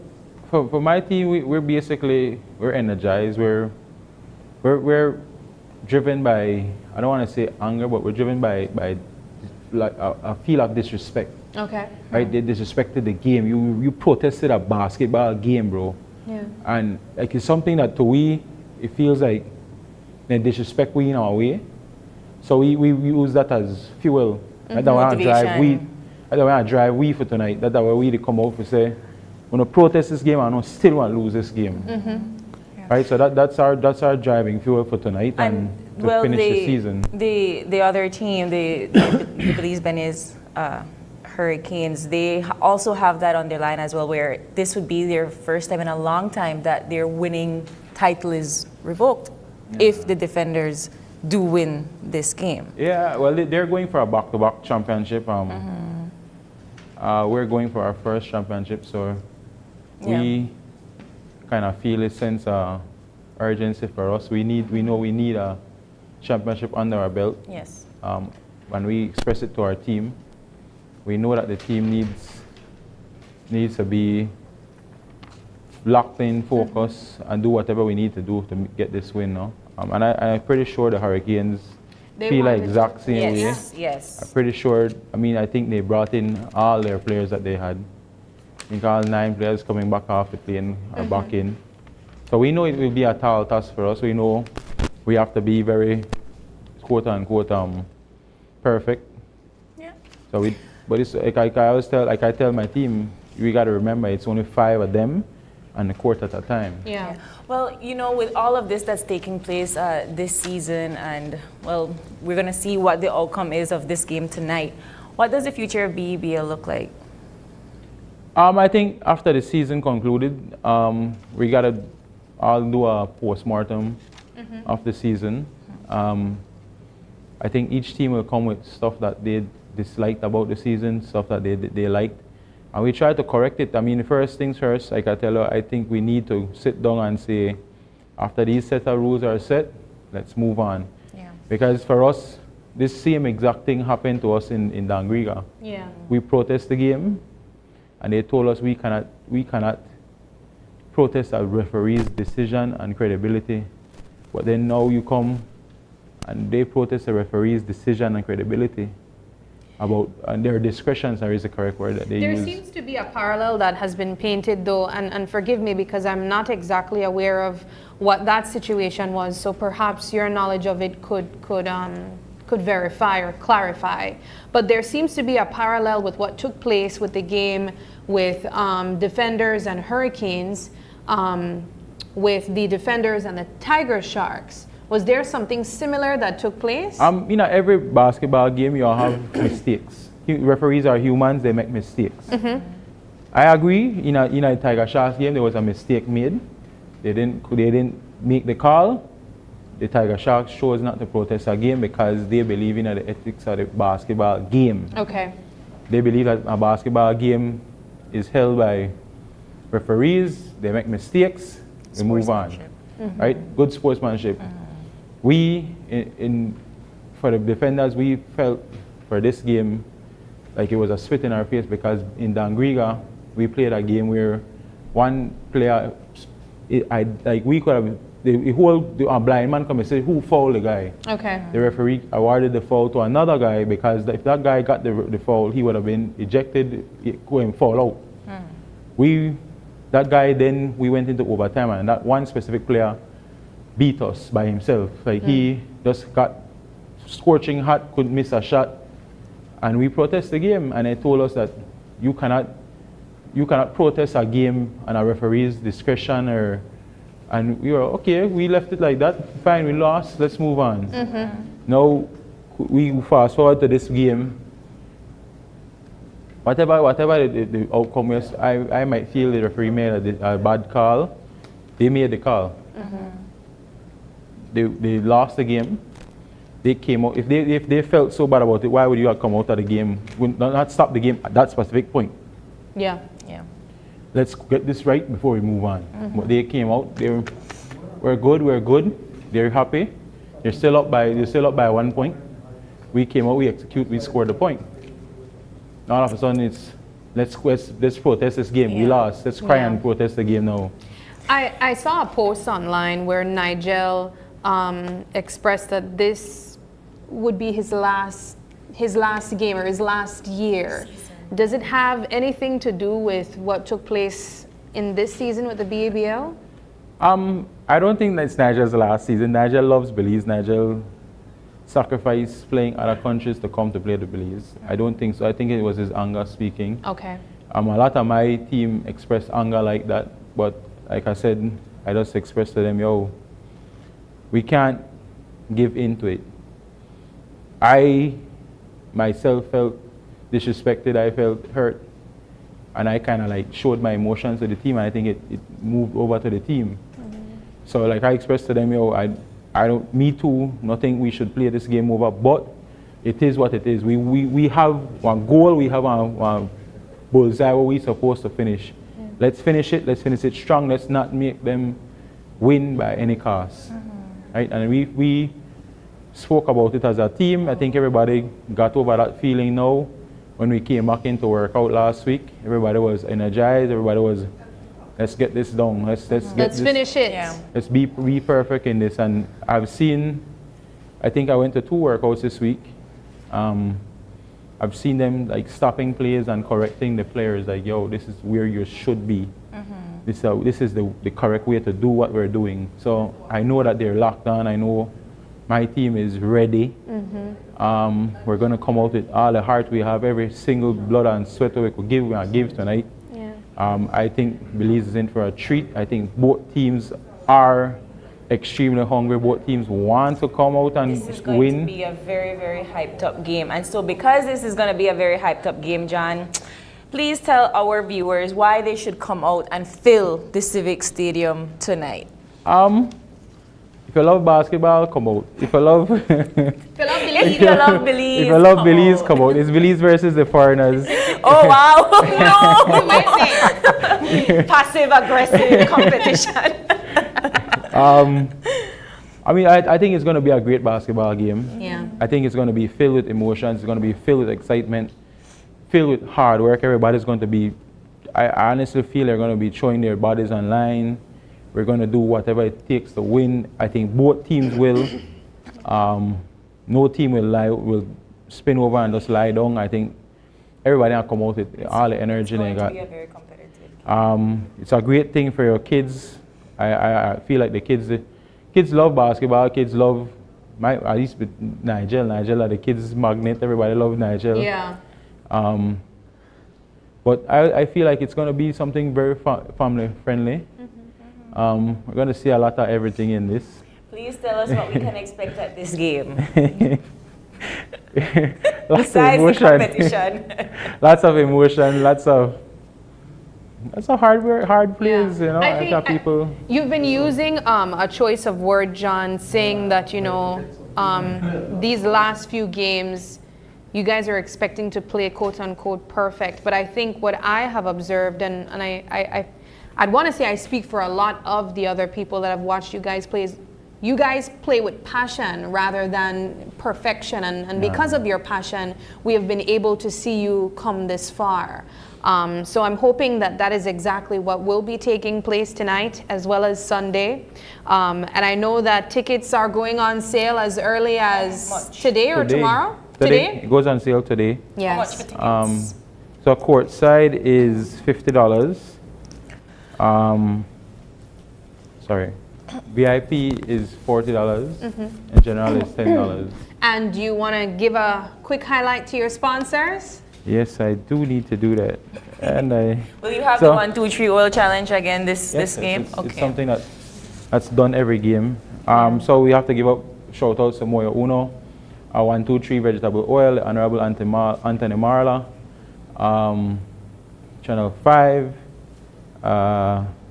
for my team, we're energized. We're driven by, I don't want to say anger, but we're driven by like a feel of disrespect. Okay. Right? They disrespected the game. You protested a basketball game, bro. Yeah. And like it's something that to we, it feels like they disrespect we in our way. So we use that as fuel. That's why I drive we for tonight. That's why we come out to say, when I protest this game, I don't still want to lose this game. Right, so that's our driving fuel for tonight and to finish the season. The other team, the Belize Benes, Hurricanes, they also have that on their line as well, where this would be their first time in a long time that their winning title is revoked if the Defenders do win this game. Yeah, well, they're going for a back-to-back championship. We're going for our first championship, so we kind of feel a sense of urgency for us. We know we need a championship under our belt. Yes. When we express it to our team, we know that the team needs to be locked in, focused, and do whatever we need to do to get this win now. And I'm pretty sure the Hurricanes feel like exact same way. Yes. I'm pretty sure, I think they brought in all their players that they had. I think all 9 players coming back off the plane are back in. So we know it will be a tall task for us. We know we have to be very, quote unquote, perfect. Yeah. So but it's like I tell my team, we got to remember it's only 5 of them and a court at a time. Yeah. Well, with all of this that's taking place this season, and well, we're going to see what the outcome is of this game tonight. What does the future of BEBL look like? I think after the season concluded, we got to all do a post-mortem of the season. I think each team will come with stuff that they disliked about the season, stuff that they liked. And we try to correct it. First things first, like I tell you, I think we need to sit down and say, after these set of rules are set, let's move on. Yeah. Because for us, this same exact thing happened to us in Dangriga. Yeah. We protest the game, and they told us we cannot protest a referee's decision and credibility. But then now you come and they protest the referee's decision and credibility about their discretion, is the correct word that they use. There seems to be a parallel that has been painted, though, and forgive me because I'm not exactly aware of what that situation was, so perhaps your knowledge of it could verify or clarify. But there seems to be a parallel with what took place with the game with Defenders and Hurricanes, with the Defenders and the Tiger Sharks. Was there something similar that took place? Every basketball game you have mistakes. Referees are humans, they make mistakes. I agree, in a Tiger Sharks game there was a mistake made. They didn't make the call. The Tiger Sharks chose not to protest a game because they believe in the ethics of the basketball game. Okay. They believe that a basketball game is held by referees, they make mistakes, we move on. Right? Good sportsmanship. We, for the Defenders, we felt for this game like it was a spit in our face because in Dangriga, we played a game where one player, we could have, a blind man come and say, who fouled the guy? Okay. The referee awarded the foul to another guy because if that guy got the foul, he would have been ejected, going foul out. That guy, then we went into overtime, and that one specific player beat us by himself. He just got scorching hot, couldn't miss a shot, and we protest the game. And they told us that you cannot protest a game and a referee's discretion, and we were okay. We left it like that. Fine, we lost. Let's move on. Now we fast forward to this game. Whatever the outcome is, I might feel the referee made a bad call. They made the call. They lost the game. They came out. If they felt so bad about it, why would you have come out of the game? Would not stop the game at that specific point. Yeah. Let's get this right before we move on. But they came out. We're good. They're happy. They're still up by 1 point. We came out. We scored the point. All of a sudden, it's let's protest this game. We lost. Let's cry and protest the game now. I saw a post online where Nigel expressed that this would be his last game or his last year. Does it have anything to do with what took place in this season with the BABL? I don't think that's Nigel's last season. Nigel loves Belize. Nigel sacrificed playing other countries to come to play the Belize. I don't think so. I think it was his anger speaking. Okay. A lot of my team expressed anger like that, but like I said, I just expressed to them, we can't give in to it. I myself felt disrespected, I felt hurt. And I kind of like showed my emotions to the team, and I think it moved over to the team. So like I expressed to them, yo, I don't, me too, nothing we should play this game over, but it is what it is. We have one goal, we have one bullseye where we're supposed to finish. Let's finish it strong, let's not make them win by any cost. Right? And we spoke about it as a team. I think everybody got over that feeling now. When we came back into workout last week, everybody was energized, everybody was, let's get this done, let's finish it. Yeah. Let's be perfect in this. And I've seen, I think I went to 2 workouts this week. I've seen them like stopping plays and correcting the players, like, yo, this is where you should be. This is the correct way to do what we're doing. So I know that they're locked on. I know my team is ready. We're going to come out with all the heart we have, every single blood and sweat we could give tonight. I think Belize is in for a treat. I think both teams are extremely hungry. Both teams want to come out and win. This is going to be a very, very hyped up game. And so because this is going to be a very hyped up game, John, please tell our viewers why they should come out and fill the Civic Stadium tonight. If you love basketball, come out. If you love If you love Belize, if you love Belize, come out. It's Belize versus the foreigners. Oh wow! No, passive aggressive competition. I mean, I think it's going to be a great basketball game. Yeah. I think it's going to be filled with emotions. It's going to be filled with excitement, filled with hard work. Everybody's going to be, I honestly feel they're going to be throwing their bodies online. We're going to do whatever it takes to win. I think both teams will. No team will spin over and just lie down. I think everybody will come out with all the energy they got. It's going to be a very competitive game. It's a great thing for your kids. I feel like the kids love basketball. Kids love, at least with Nigel are the kids' magnet. Everybody loves Nigel. Yeah. But I feel like it's going to be something very family friendly. We're going to see a lot of everything in this. Please tell us what we can expect at this game. Lots Besides of the competition. Lots of emotion, lots of hard plays, you know. I think people. You've been using a choice of word, John, saying that, you know, these last few games, you guys are expecting to play quote unquote perfect. But I think what I have observed, and I'd want to say I speak for a lot of the other people that have watched you guys play, is you guys play with passion rather than perfection. And because of your passion, we have been able to see you come this far. So I'm hoping that that is exactly what will be taking place tonight as well as Sunday. And I know that tickets are going on sale as early as today or tomorrow? Today? It goes on sale today. Yes. How much for tickets? So courtside is $50. Sorry. VIP is $40 and general is $10. And do you want to give a quick highlight to your sponsors? Yes, I do need to do that. And will you have the 1, 2, 3 oil challenge again this game? It's something that's done every game. So we have to give up shout outs to Moyo Uno, 1, 2, 3 vegetable oil, the Honorable Anthony Marla, Channel 5,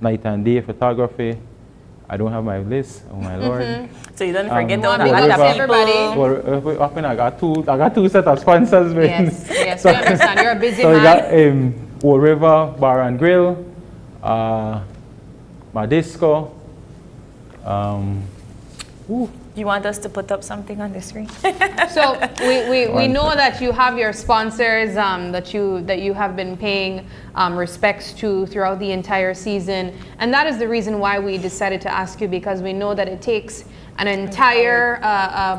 Night and Day Photography. I don't have my list. Oh my lord! So you don't forget the everybody. I got two set of sponsors. Yes, we understand. You're a busy so man. We got Old River Bar and Grill, Madisco. You want us to put up something on the screen? So we know that you have your sponsors that you have been paying respects to throughout the entire season, and that is the reason why we decided to ask you, because we know that it takes an entire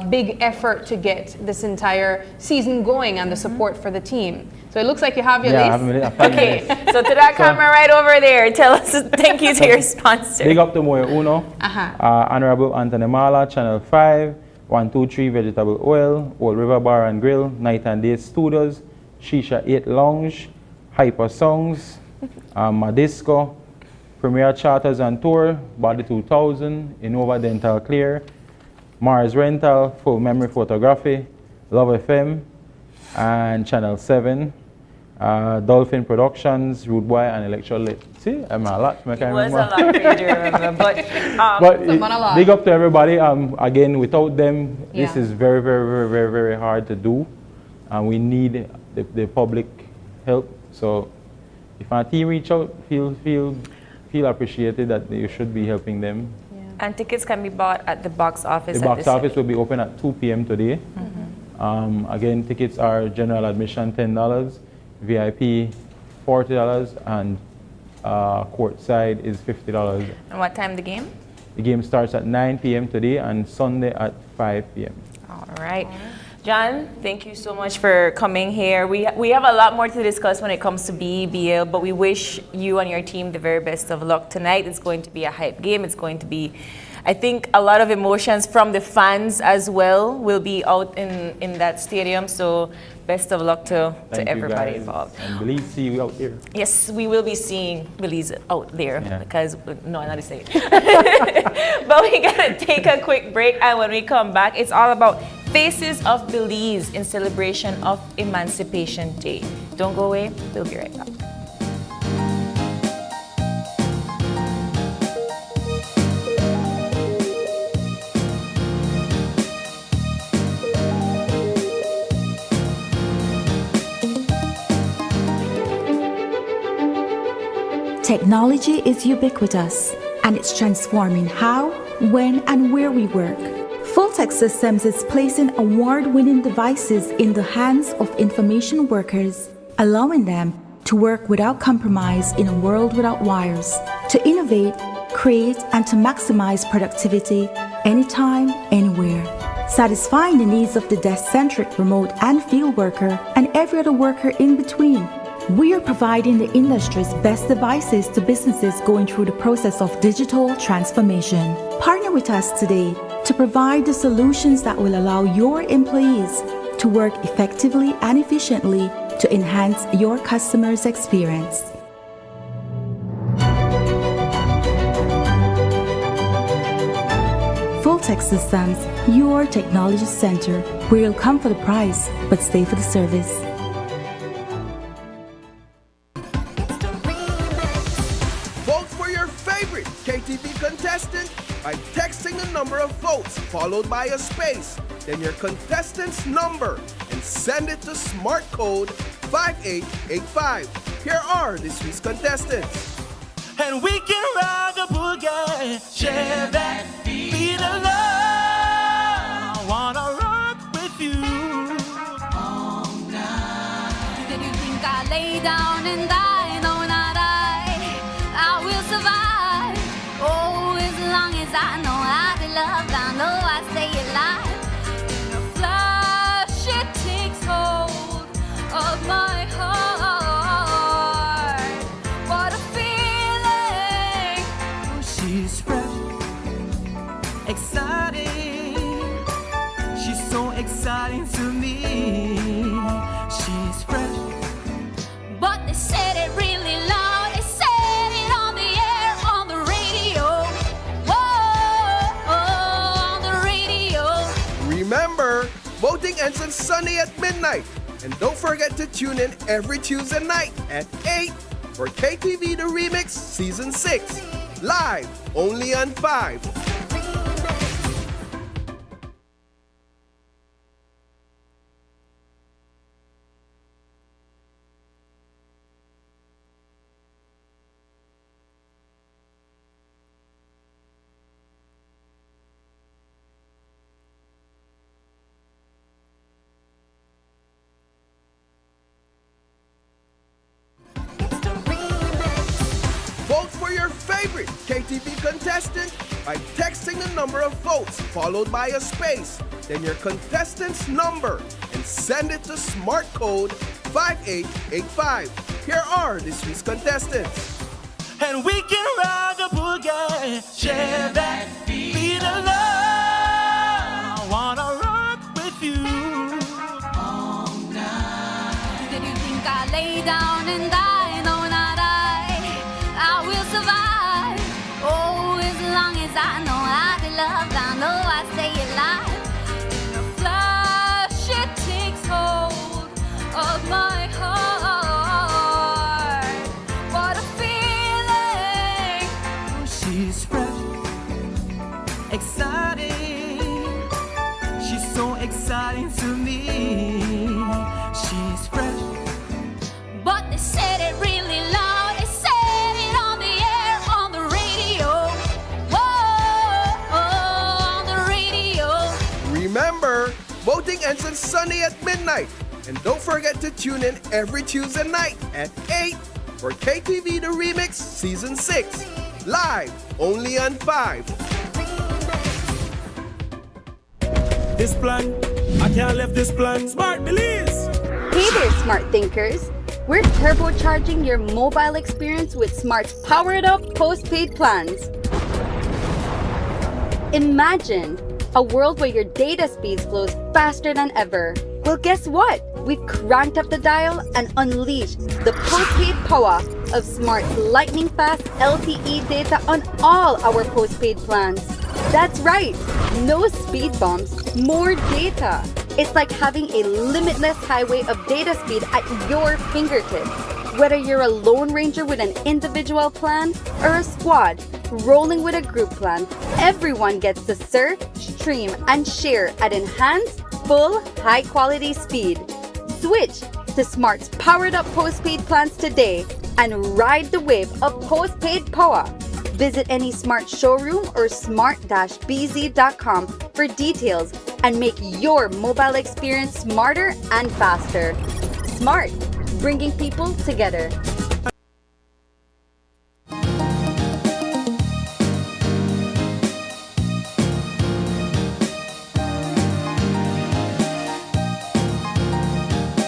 big effort to get this entire season going and the support for the team. So it looks like you have your list. Okay, so to that camera right over there, tell us thank you to your sponsor. Big up to Moyo Uno, Honorable Anthony Mala, Channel 5, 1, 2, 3 Vegetable Oil, Old River Bar and Grill, Night and Day Studios, Shisha 8 Lounge, Hyper Songs, Madisco, Premier Charters and Tour, Body 2000, Innova Dental Clear, Mars Rental, Full Memory Photography, Love FM, and Channel 7. Dolphin Productions, Rude Boy, and Electrolyte. See, I'm a lot. I can't remember. It was a lot for you to remember, but big up to everybody. Again, without them, this is very, very, very, very, very hard to do, and we need the public help. So, if our team reach out, feel appreciated that you should be helping them. And tickets can be bought at the box office. The box office will be open at 2 p.m. today. Again, tickets are general admission $10. VIP $40, and courtside is $50. And what time the game? The game starts at 9 p.m. today and Sunday at 5 p.m. All right. John, thank you so much for coming here. We have a lot more to discuss when it comes to BEBL, but we wish you and your team the very best of luck tonight. It's going to be a hype game. It's going to be, I think, a lot of emotions from the fans as well will be out in that stadium. So best of luck to everybody involved. And Belize, see you out there. Yes, we will be seeing Belize out there because, no, I'm not saying. But we gotta take a quick break, and when we come back, it's all about Faces of Belize in celebration of Emancipation Day. Don't go away, we'll be right back. Technology is ubiquitous, and it's transforming how, when, and where we work. Fulltech Systems is placing award-winning devices in the hands of information workers, allowing them to work without compromise in a world without wires, to innovate, create, and to maximize productivity anytime, anywhere, satisfying the needs of the desk-centric remote and field worker and every other worker in between. We are providing the industry's best devices to businesses going through the process of digital transformation. Partner with us today to provide the solutions that will allow your employees to work effectively and efficiently to enhance your customers' experience. Fulltech Systems, your technology center, where you'll come for the price but stay for the service. KTV contestant by texting the number of votes followed by a space, then your contestant's number, and send it to smart code 5885. Here are this week's contestants. And we can rock a boogie, share that beat of love. I wanna rock with you all night. Then you think I lay down and die, no, not I will survive. Oh, as long as I know how to love, I know I stay alive. In a flash, it takes hold of my heart. What a feeling! She's fresh, exciting. She's so exciting to me. She's fresh, but they said it really loud. They said it on the air, on the radio. Whoa, on the radio. Remember, voting ends on Sunday at midnight. And don't forget to tune in every Tuesday night at 8 for KTV The Remix Season 6. Live only on 5. Vote for your favorite KTV contestant by texting the number of votes followed by a space, then your contestant's number, and send it to smart code 5885. Here are this week's contestants. and we can rock a boogie, share that beat of love. I wanna rock with you all night. Did you think I lay down and die? No, not I will survive. Oh, as long as I know how to love, I know I stay alive. In a flash, it takes hold exciting to me. She's fresh. But they said it really loud. They said it on the air, on the radio. Whoa, on the radio. Remember, voting ends on Sunday at midnight. And don't forget to tune in every Tuesday night at 8 for KTV The Remix Season 6. Live, only on 5. This plan, I can't leave this plan. Smart Belize. Hey there, smart thinkers. We're turbocharging your mobile experience with Smart's powered up postpaid plans. Imagine a world where your data speeds flows faster than ever. Well, guess what? We've cranked up the dial and unleashed the postpaid power of Smart's lightning fast LTE data on all our postpaid plans. That's right, no speed bumps, more data. It's like having a limitless highway of data speed at your fingertips. Whether you're a lone ranger with an individual plan or a squad rolling with a group plan, everyone gets to surf, stream, and share at enhanced, full, high-quality speed. Switch to Smart's powered up postpaid plans today and ride the wave of postpaid power. Visit any Smart showroom or smart-bz.com for details and make your mobile experience smarter and faster. Smart, bringing people together.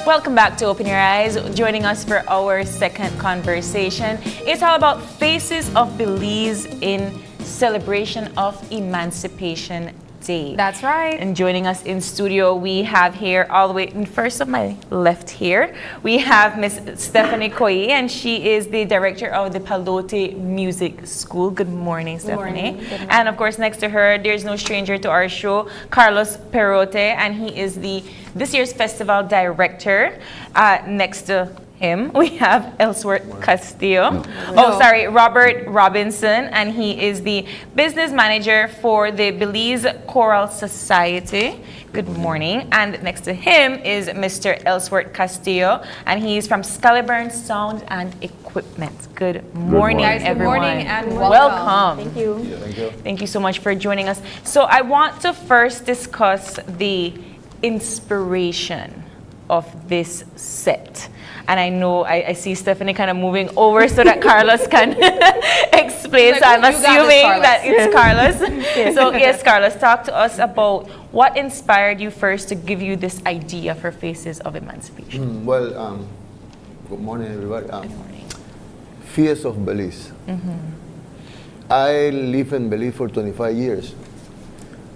Welcome back to Open Your Eyes. Joining us for our second conversation. It's all about Faces of Belize in celebration of Emancipation Day. That's right. And joining us in studio, we have here all the way in first of my left here, we have Miss Stephanie Koyi, and she is the director of the Palote Music School. Good morning, Stephanie. Good morning. And of course, next to her, there's no stranger to our show, Carlos Perote, and he is this year's festival director. Next to him, we have Ellsworth Castillo. Robert Robinson, and he is the business manager for the Belize Choral Society. Good morning. And next to him is Mr. Ellsworth Castillo, and he's from Scaliburn Sound and Equipment. Good morning, Guys, everyone. Good morning and welcome. Thank you. Thank you so much for joining us. So I want to first discuss the inspiration of this set. And I know I see Stephanie kind of moving over so that Carlos can explain. So I'm assuming that it's Carlos. So yes, Carlos, talk to us about what inspired you first to give you this idea for Faces of Emancipation. Good morning, everybody. Good morning. Fears of Belize. I live in Belize for 25 years.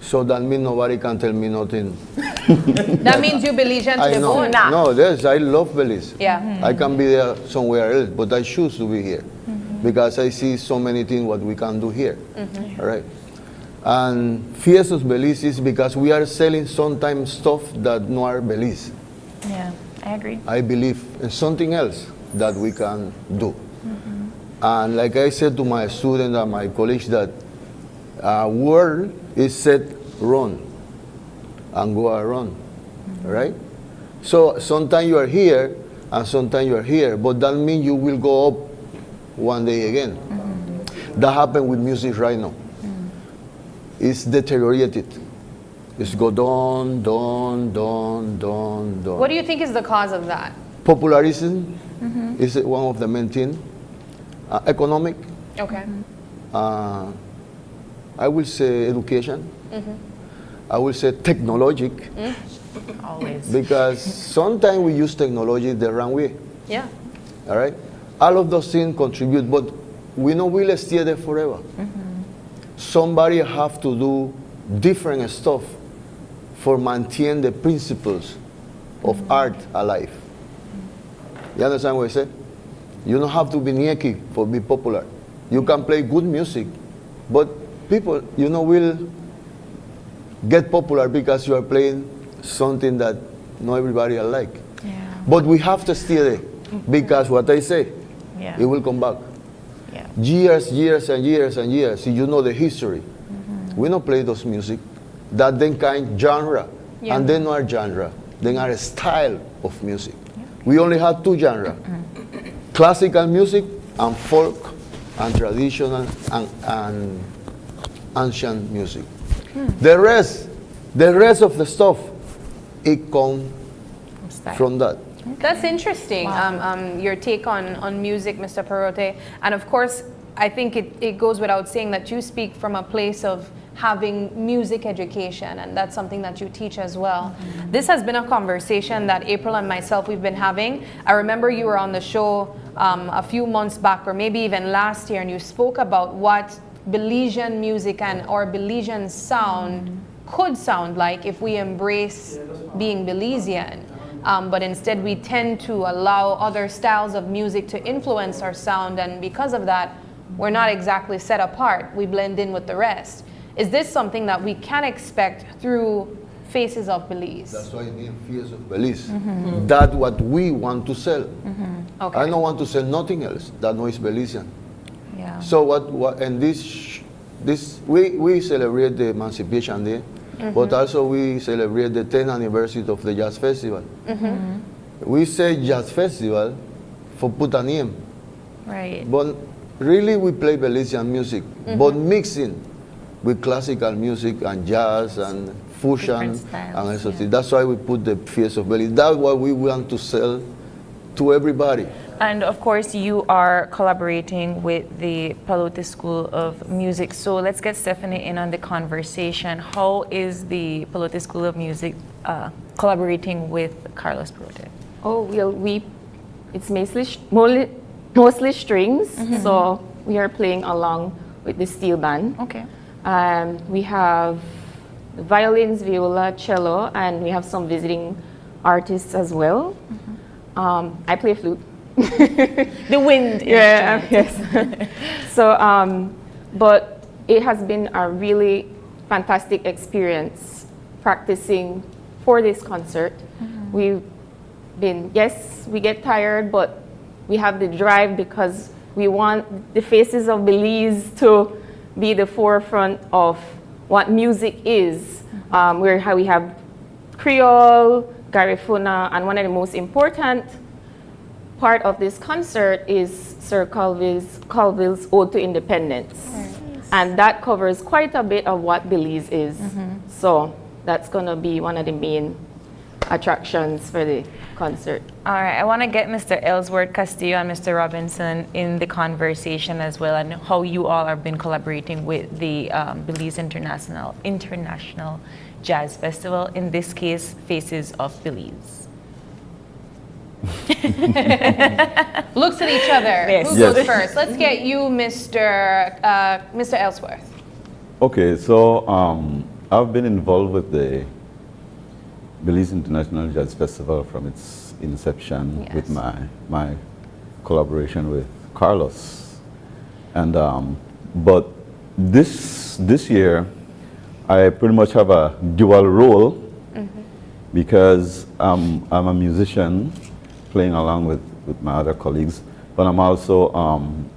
So that means nobody can tell me nothing. That means you Belizean to the bone. No, yes, I love Belize. Yeah. I can be there somewhere else, but I choose to be here because I see so many things what we can do here. All right. And Fears of Belize is because we are selling sometimes stuff that no are Belize. Yeah, I agree. I believe in something else that we can do. And like I said to my students and my colleagues that world is set run and go around, right? So sometimes you are here and sometimes you are here, but that means you will go up one day again. That happened with music right now. It's deteriorated. It's go down. What do you think is the cause of that? Popularism is one of the main things. Economic. Okay. I will say education. I will say technology. Always. Because sometimes we use technology the wrong way. Yeah. All right? All of those things contribute, but we know we'll stay there forever. Somebody have to do different stuff for maintain the principles of art alive. You understand what I say? You don't have to be Nieki for be popular. You can play good music, but people, will get popular because you are playing something that not everybody will like. Yeah. But we have to stay there because what I say, it will come back. Yeah. Years and years and years. You know the history. We don't play those music. That then kind genre Yeah. And then our genre, then our style of music. We only had two genres, classical music and folk and traditional and ancient music. The rest of the stuff, it comes from that. That's interesting. Your take on music, Mr. Perote. And of course, I think it goes without saying that you speak from a place of having music education, and that's something that you teach as well. This has been a conversation that April and myself, we've been having. I remember you were on the show a few months back, or maybe even last year, and you spoke about what Belizean music or Belizean sound could sound like if we embrace being Belizean. But instead we tend to allow other styles of music to influence our sound, and because of that, we're not exactly set apart. We blend in with the rest. Is this something that we can expect through Faces of Belize? That's why it named Faces of Belize. That's what we want to sell. Okay. I don't want to sell nothing else that no is Belizean. Yeah. So what and this we celebrate the Emancipation Day, but also we celebrate the 10th anniversary of the Jazz Festival. We say Jazz Festival for put a name. Right. But really we play Belizean music, but mixing with classical music and jazz and fusion and so that's why we put the Face of Belize. That's what we want to sell to everybody. And of course, you are collaborating with the Perote School of Music. So let's get Stephanie in on the conversation. How is the Perote School of Music collaborating with Carlos Perote? Oh, well, it's mostly strings, so we are playing along with the steel band. Okay. We have violins, viola, cello, and we have some visiting artists as well. I play flute. The wind instrument. Yes. So, but it has been a really fantastic experience practicing for this concert. We've been, yes, we get tired, but we have the drive because we want the Faces of Belize to be the forefront of what music is. How we have Creole, Garifuna, and one of the most important part of this concert is Sir Colville's Ode to Independence. And that covers quite a bit of what Belize is. So that's going to be one of the main attractions for the concert. All right, I want to get Mr. Ellsworth Castillo and Mr. Robinson in the conversation as well, and how you all have been collaborating with the Belize International Jazz Festival, in this case, Faces of Belize. Looks at each other. Yes. Who goes first? Let's get you, Mr. Ellsworth. Okay, so I've been involved with the Belize International Jazz Festival from its inception with my collaboration with Carlos. And but this year I pretty much have a dual role because I'm a musician playing along with my other colleagues, but I'm also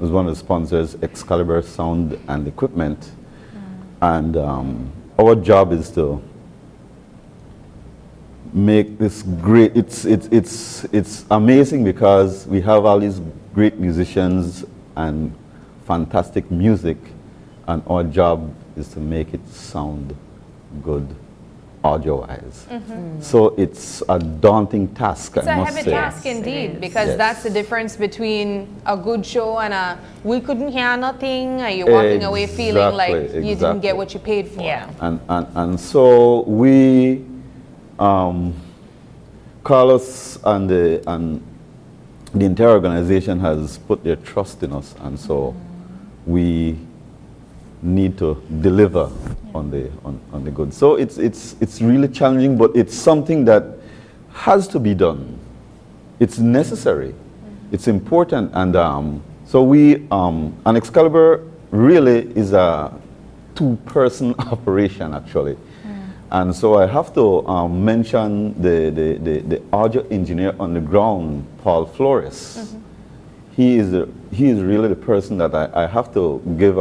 was one of the sponsors, Excalibur Sound and Equipment. And our job is to make this great. It's amazing because we have all these great musicians and fantastic music, and our job is to make it sound good audio-wise. So it's a daunting task, It's I a must heavy say. task indeed, because that's the difference between a good show and a we couldn't hear nothing, and you're walking away feeling like you didn't get what you paid for. Yeah. And so we, Carlos and the entire organization has put their trust in us, and so we need to deliver on the goods. So it's really challenging, but it's something that has to be done. It's necessary. It's important, and so we an Excalibur really is a two-person operation actually. And so I have to mention the audio engineer on the ground, Paul Flores. He is really the person that I have to give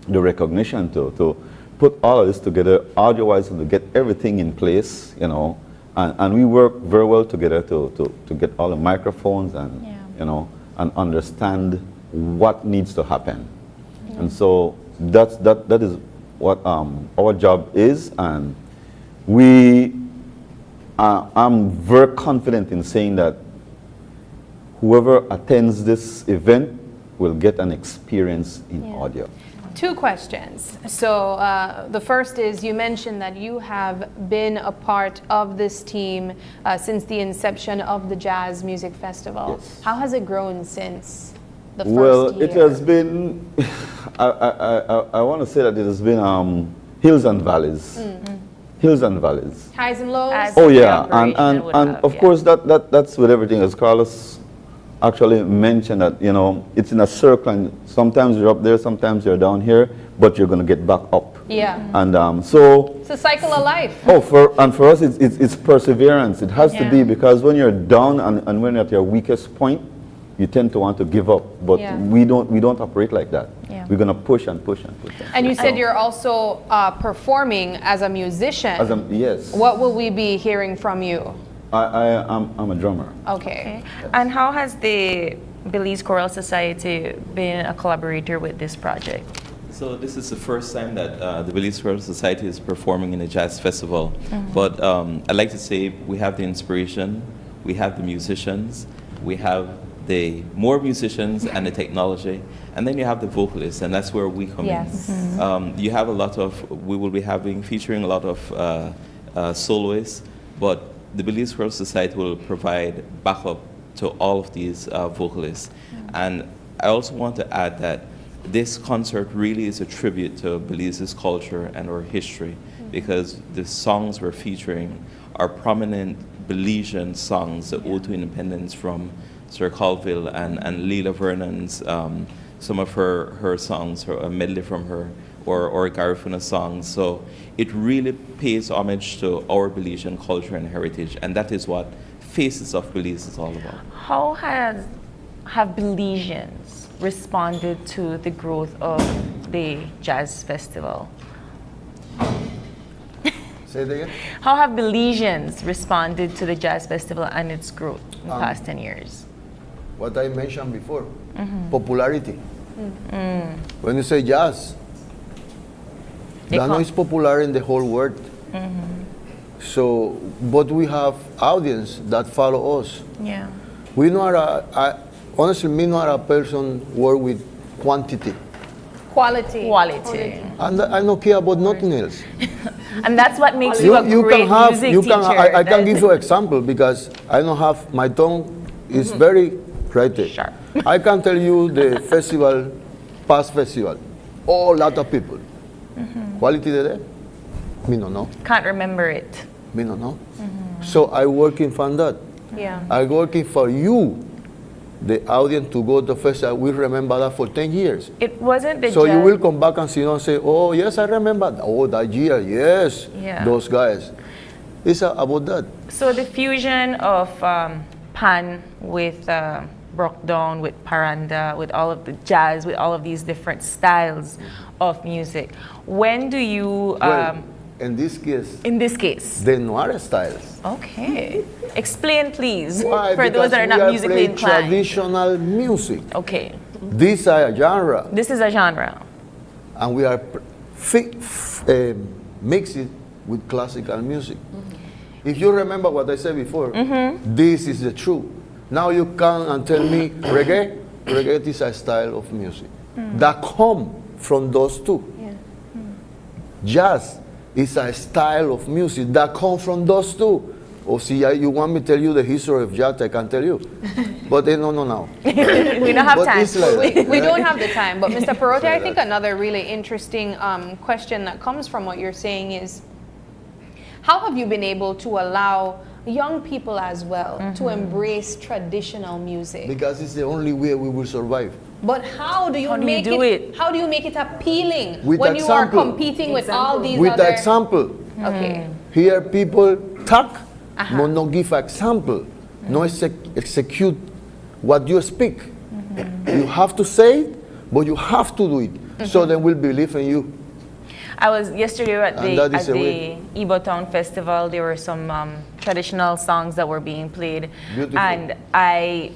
the recognition to put all of this together audio-wise and to get everything in place, you know, and we work very well together to get all the microphones and, you know, and understand what needs to happen. And so that is what our job is, and I'm very confident in saying that whoever attends this event will get an experience in audio. 2 questions. So the first is, you mentioned that you have been a part of this team since the inception of the Jazz Music Festival. Yes. How has it grown since the first Well, year? it has been, I want to say that it has been hills and valleys. Hills and valleys. Highs and lows? Oh yeah, and of course that's with everything, as Carlos actually mentioned, that, you know, it's in a circle, and sometimes you're up there, sometimes you're down here, but you're going to get back up. Yeah. And so It's a cycle of life. for us it's perseverance. It has to be, because when you're down and when you're at your weakest point, you tend to want to give up, but we don't operate like that. We're going to push and push and push. And you said you're also performing as a musician. Yes. What will we be hearing from you? I'm a drummer. Okay. And how has the Belize Choral Society been a collaborator with this project? So this is the first time that the Belize Choral Society is performing in a jazz festival. But I'd like to say we have the inspiration, we have the musicians, we have the more musicians and the technology, and then you have the vocalists, and that's where we come in. You have a lot of, we will be featuring a lot of soloists, but the Belize Choral Society will provide backup to all of these vocalists. And I also want to add that this concert really is a tribute to Belize's culture and our history, because the songs we're featuring are prominent Belizean songs that owe to independence, from Sir Colville and Leela Vernon's, some of her songs, a medley from her, or Garifuna songs. So it really pays homage to our Belizean culture and heritage, and that is what Faces of Belize is all about. How have Belizeans responded to the growth of the Jazz Festival? Say it again? How have Belizeans responded to the Jazz Festival and its growth in the past 10 years? What I mentioned before, popularity. When you say jazz, Dano is popular in the whole world. So, but we have audience that follow us. Yeah. We not honestly, me not a person work with quantity. Quality. And I don't care about nothing else. And that's what makes you a great music teacher. I can give you an example, because I don't have, my tongue is very right there. Sure. I can tell you the festival, past festival, a lot of people. Quality there? Me no know. Can't remember it. Me no know. So I working for that. Yeah. I working for you, the audience, to go to the festival. We remember that for 10 years. It wasn't the So you jazz. will come back and see and say, oh yes, I remember that. Oh, that year, yes. Yeah. Those guys. It's about that. So the fusion of pan with Brockdown, with Paranda, with all of the jazz, with all of these different styles of music. When do you... Well, in this case, the noir styles. Okay. Explain, please, Why? for those that are not musically inclined. Traditional music. Okay. This is a genre. This is a genre. And we are mix it with classical music. If you remember what I said before, this is the truth. Now you come and tell me reggae. Reggae is a style of music that come from those two. Jazz is a style of music that come from those two. Or see, you want me to tell you the history of jazz, I can tell you. But no, now. We don't have time. We don't have the time. But Mr. Perote, I think another really interesting question that comes from what you're saying is, how have you been able to allow young people as well to embrace traditional music? Because it's the only way we will survive. But how do you make it? How do you make it appealing With when you are example. competing with all these With other? the example. Okay. Here people talk, but no give example, no execute what you speak. You have to say it, but you have to do it. So then we'll believe in you. I was yesterday at And that the is a way. Ibo Town Festival. There were some traditional songs that were being played, Beautiful. and I,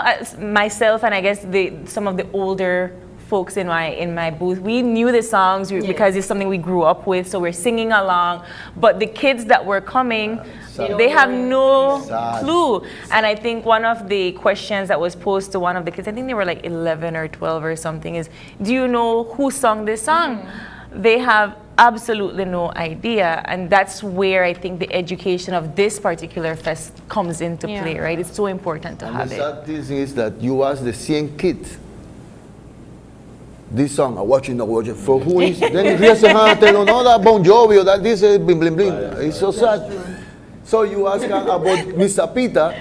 as myself and I guess some of the older folks in my booth, we knew the songs because it's something we grew up with, so we're singing along. But the kids that were coming, they have no clue. And I think one of the questions that was posed to one of the kids, I think they were like 11 or 12 or something, is, do you know who sung this song? They have absolutely no idea, and that's where I think the education of this particular fest comes into play, right? It's so important to have the it. sad thing is that you ask the same kid this song, I'm watching, for who is, then he has a tell no, that Bon Jovi, or that this is bling bling bling. It's so sad. So you ask her about Mr. Peter,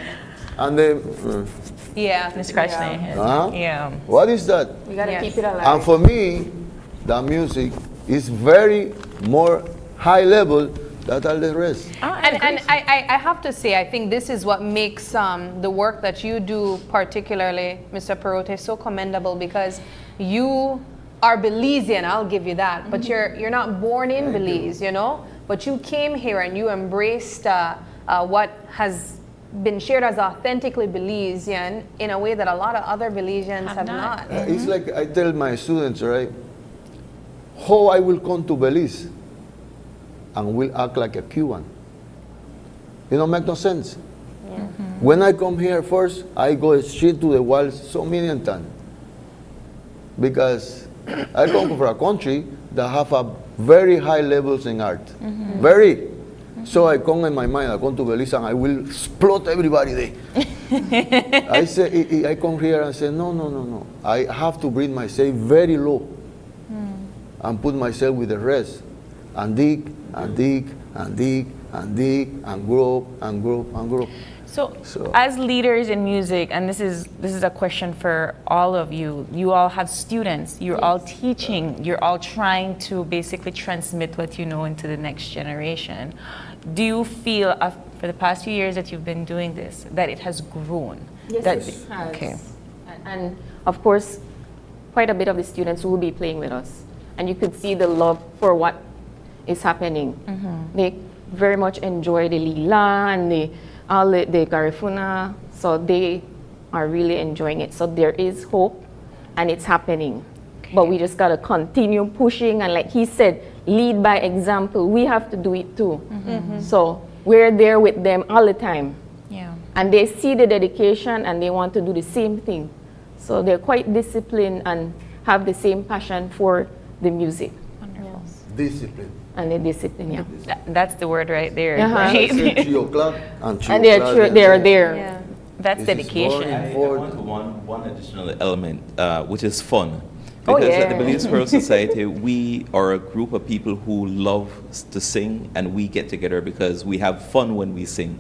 and then, They scratch their head. Yeah. What is that? We gotta keep it alive. And for me, the music is very more high level than all the rest. And I have to say, I think this is what makes the work that you do, particularly, Mr. Perote, so commendable, because you are Belizean, I'll give you that, but you're not born in Belize, but you came here and you embraced what has been shared as authentically Belizean in a way that a lot of other Belizeans have not. It's like I tell my students, right, how I will come to Belize and will act like a Cuban. It don't make no sense. When I come here first, I go straight to the walls so many times. Because I come from a country that have a very high levels in art. Very. So I come in my mind, I come to Belize and I will explode everybody there. I come here and say, no. I have to bring myself very low and put myself with the rest and dig and dig and dig and dig and grow and grow and grow. So as leaders in music, and this is a question for all of you, you all have students, you're all teaching, you're all trying to basically transmit what you know into the next generation. Do you feel, for the past few years that you've been doing this, that it has grown? Yes, it has. Okay. And of course, quite a bit of the students will be playing with us. And you could see the love for what is happening. They very much enjoy the lila and the garifuna, so they are really enjoying it. So there is hope, and it's happening. But we just gotta continue pushing, and like he said, lead by example. We have to do it too. So we're there with them all the time. Yeah. And they see the dedication, and they want to do the same thing. So they're quite disciplined and have the same passion for the music. Wonderful. Discipline. And the discipline, yeah. That's the word right there. Right? Say 3 o'clock and 3 And o'clock. they're there. Yeah. That's This is dedication. very I want one additional element, which is fun. Oh, Because yeah. at the Belize World Society, we are a group of people who love to sing, and we get together because we have fun when we sing.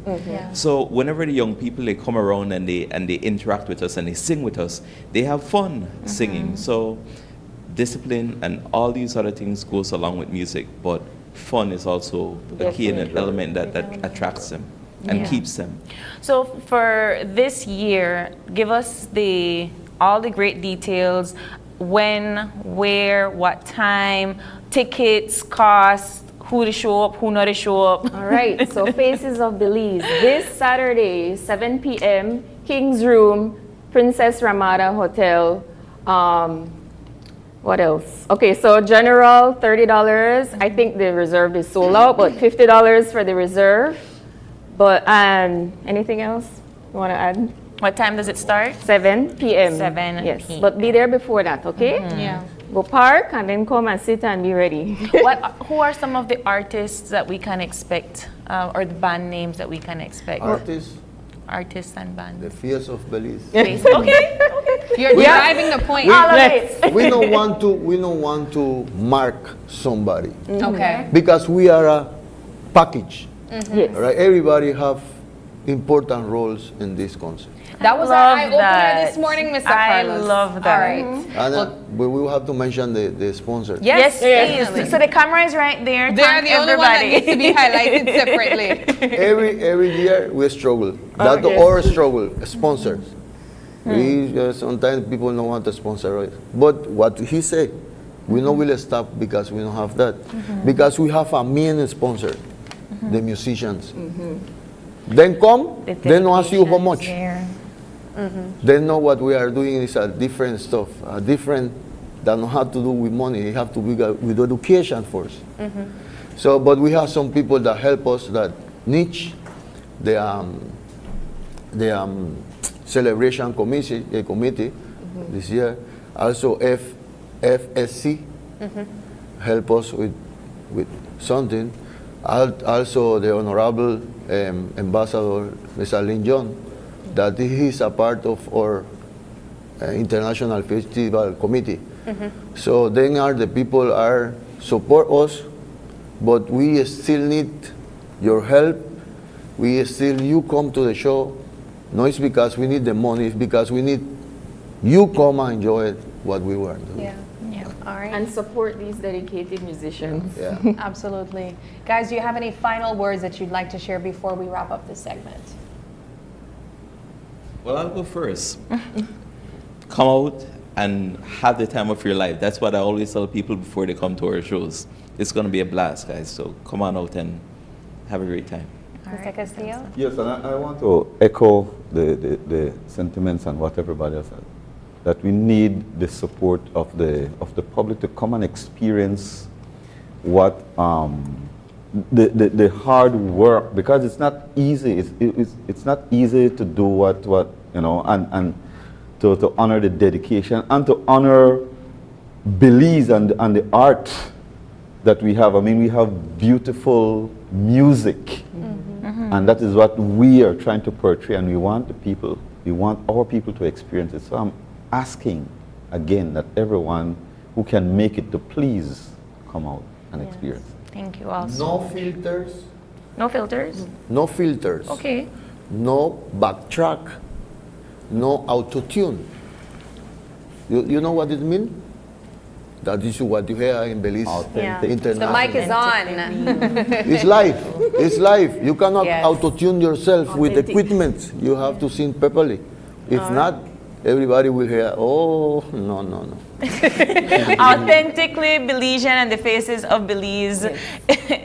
So whenever the young people, they come around and they interact with us and they sing with us, they have fun singing. So discipline and all these other things goes along with music, but fun is also a key and an element that attracts them and keeps them. So for this year, give us all the great details: when, where, what time, tickets, cost, who to show up, who not to show up. All right, so Faces of Belize, this Saturday, 7 p.m., King's Room, Princess Ramada Hotel. What else? Okay, so general, $30. I think the reserve is sold out, but $50 for the reserve. But anything else you want to add? What time does it start? 7 p.m. 7 Yes, p.m. but be there before that, okay? Yeah. Go park and then come and sit and be ready. Who are some of the artists that we can expect, or the band names that we can expect? Artists and bands. The Fears of Belize. Okay. You're driving the point. We don't want to mark somebody. Okay. Because we are a package. Yes. Right? Everybody have important roles in this concert. That was our eye-opener this morning, Mr. Carlos. I love that. All right. And we will have to mention the sponsor. Yes, please. So the camera is right there. They're the only one that needs to be highlighted separately. Every year we struggle. That's our struggle. Sponsors. Sometimes people don't want to sponsor, right? But what he said, We know we'll stop because we don't have that. Because we have a main sponsor, the musicians. Then come, they don't ask you how much. They know what we are doing is a different stuff, a different, that don't have to do with money, it have to be with education first. So, but we have some people that help us, that niche, the celebration committee this year, also FSC help us with something. Also the Honorable Ambassador Mr. Lin John, that he is a part of our International Festival Committee. So then are the people are support us, but we still need your help. We still, you come to the show. No, it's because we need the money, it's because we need you come and enjoy what we were doing. Yeah. All right. And support these dedicated musicians. Yeah. Absolutely. Guys, do you have any final words that you'd like to share before we wrap up this segment? Well, I'll go first. Come out and have the time of your life. That's what I always tell people before they come to our shows. It's going to be a blast, guys. So come on out and have a great time. Mr. Castillo? Yes, and I want to echo the sentiments and what everybody else said, that we need the support of the public to come and experience what the hard work, because it's not easy. It's not easy to do what you know, and to honor the dedication and to honor Belize and the art that we have. I mean, we have beautiful music. And that is what we are trying to portray, and we want our people to experience it. So I'm asking again that everyone who can make it to please come out and experience. Thank you also. No filters. No filters? No filters. Okay. No backtrack. No auto-tune. You know what it means? That is what you hear in Belize. The mic is on. It's live. It's live. You cannot auto-tune yourself with equipment. You have to sing properly. If not, everybody will hear, oh, no. Authentically Belizean and the faces of Belize,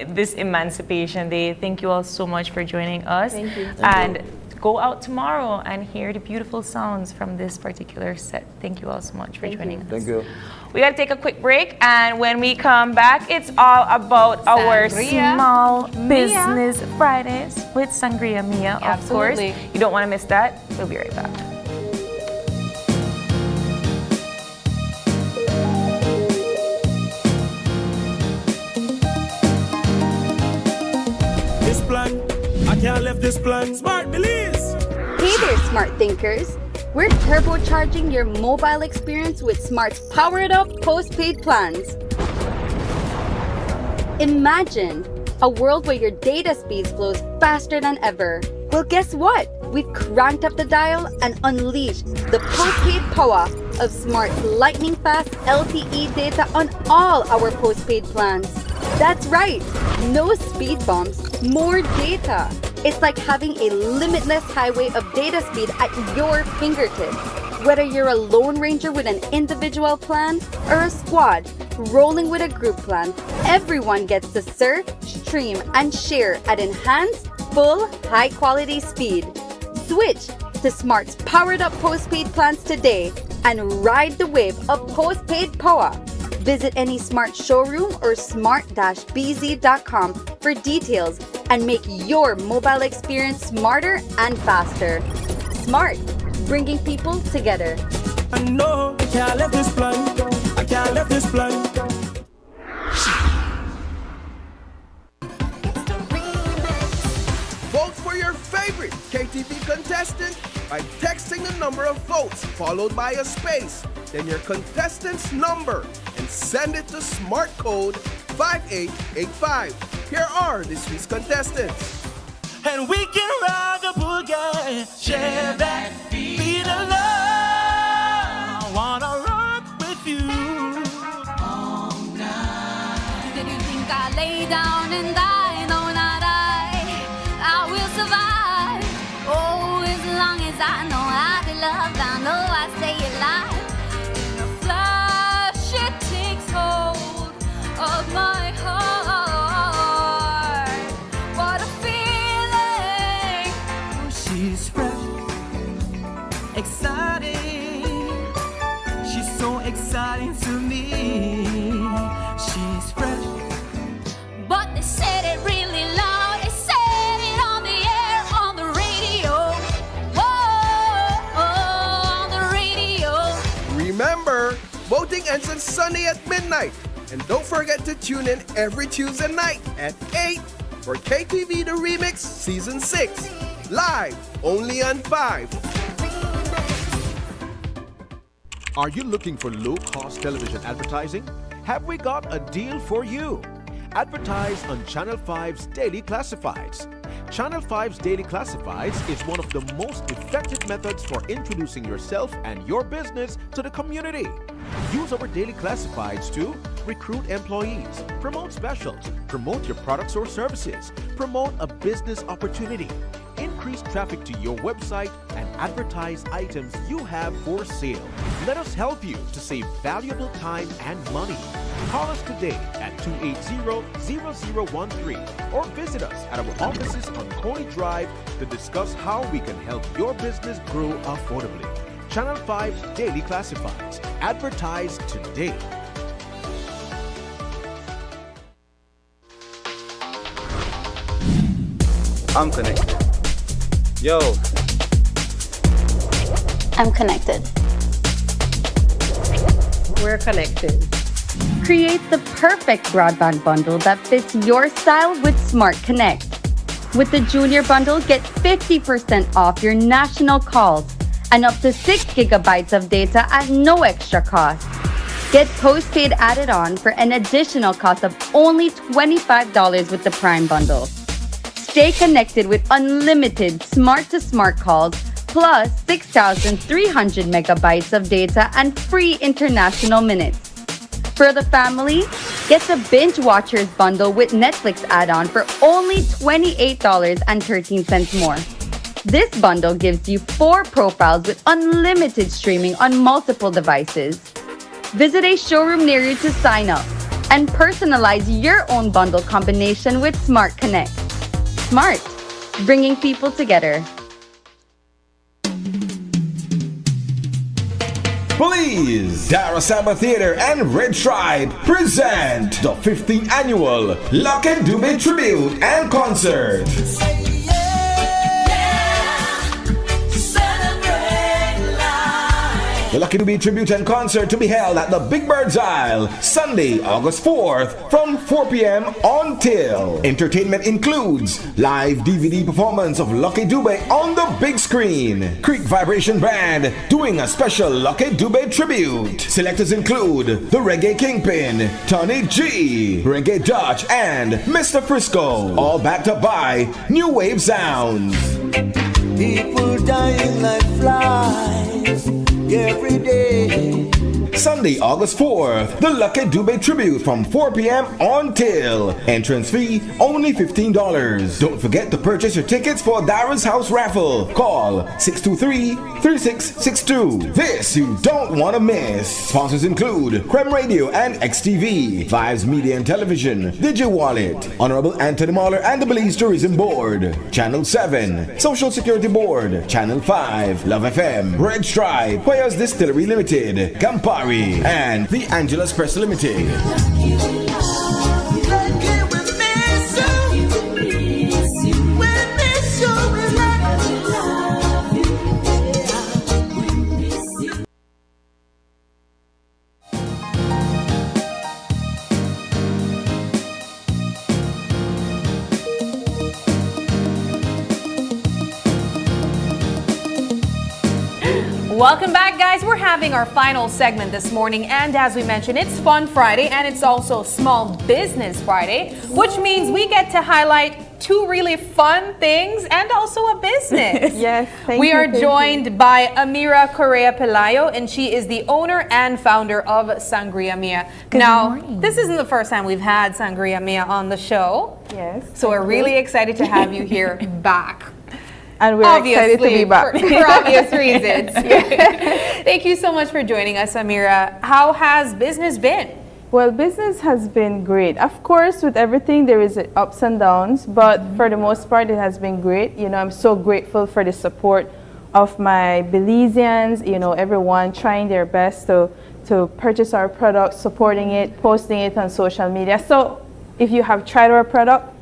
this Emancipation Day. Thank you all so much for joining us. Thank you. And go out tomorrow and hear the beautiful sounds from this particular set. Thank you all so much for joining us. Thank you. We got to take a quick break, and when we come back, it's all about our Sangria Small Mia. Business Fridays with Sangria Mia, of course. Absolutely. You don't want to miss that. We'll be right back. This plan, I can't leave this plan. Smart Belize. Hey there, smart thinkers. We're turbocharging your mobile experience with Smart's powered up postpaid plans. Imagine a world where your data speeds flows faster than ever. Well, guess what? We've cranked up the dial and unleashed the postpaid power of Smart's lightning fast LTE data on all our postpaid plans. That's right, no speed bumps, more data. It's like having a limitless highway of data speed at your fingertips. Whether you're a lone ranger with an individual plan or a squad rolling with a group plan, everyone gets to surf, stream, and share at enhanced, full, high-quality speed. Switch to Smart's powered-up postpaid plans today and ride the wave of postpaid power. Visit any Smart showroom or smart-bz.com for details and make your mobile experience smarter and faster. Smart, bringing people together. I know I can't leave this plan. I can't leave this plan. Vote for your favorite KTV contestant by texting the number of votes followed by a space, then your contestant's number, and send it to smart code 5885. Here are this week's contestants. And we can rock a boogie, share that beat of love. I wanna rock with you all night. Did you think I lay down and die? No, not I will survive. Oh, as long as I know how to love, I know I stay alive. In a flash, it takes hold. weekends and Sunday at midnight. And don't forget to tune in every Tuesday night at 8 for KTV The Remix Season 6. Live only on 5. Are you looking for low-cost television advertising? Have we got a deal for you? Advertise on Channel 5's Daily Classifieds. Channel 5's Daily Classifieds is one of the most effective methods for introducing yourself and your business to the community. Use our Daily Classifieds to recruit employees, promote specials, promote your products or services, promote a business opportunity, increase traffic to your website, and advertise items you have for sale. Let us help you to save valuable time and money. Call us today at 280-0013 or visit us at our offices on Coney Drive to discuss how we can help your business grow affordably. Channel 5's Daily Classifieds. Advertise today. I'm connected. Yo. I'm connected. We're connected. Create the perfect broadband bundle that fits your style with Smart Connect. With the Junior Bundle, get 50% off your national calls and up to 6 gigabytes of data at no extra cost. Get postpaid added on for an additional cost of only $25 with the Prime Bundle. Stay connected with unlimited smart-to-smart calls plus 6,300 megabytes of data and free international minutes. For the family, get the Binge Watchers bundle with Netflix add-on for only $28.13 more. This bundle gives you 4 profiles with unlimited streaming on multiple devices. Visit a showroom near you to sign up and personalize your own bundle combination with Smart Connect. Smart, bringing people together. Belize, Darasama Theater and Red Stripe present the 15th annual Lucky Dube Tribute and Concert. The Lucky Dube Tribute and Concert to be held at the Big Bird's Isle, Sunday, August 4th from 4 p.m. until. Entertainment includes live DVD performance of Lucky Dube on the big screen. Creek Vibration Band doing a special Lucky Dube tribute. Selectors include the Reggae Kingpin, Tony G, Reggae Dutch, and Mr. Frisco. All backed up by New Wave Sounds. People dying like flies every day. Sunday, August 4th, the Lucky Dube Tribute from 4 p.m. until. Entrance fee only $15. Don't forget to purchase your tickets for Darren's House Raffle. Call 623-3662. This you don't want to miss. Sponsors include Creme Radio and XTV, Vibes Media and Television, DigiWallet, Honorable Anthony Mahler and the Belize Tourism Board, Channel 7, Social Security Board, Channel 5, Love FM, Red Stripe, Players Distillery Limited, Campari, and the Angeles Press Limited. Welcome back, guys. We're having our final segment this morning, and as we mentioned, it's Fun Friday and it's also Small Business Friday, which means we get to highlight 2 really fun things and also a business. Yes, we are joined by Amira Correa Pelayo, and she is the owner and founder of Sangria Mia. Now, this isn't the first time we've had Sangria Mia on the show. Yes. So we're really excited to have you here back. And we're excited to be back. For obvious reasons. Thank you so much for joining us, Amira. How has business been? Well, business has been great. Of course, with everything, there is ups and downs, but for the most part, it has been great. You know, I'm so grateful for the support of my Belizeans, you know, everyone trying their best to purchase our product, supporting it, posting it on social media. So if you have tried our product,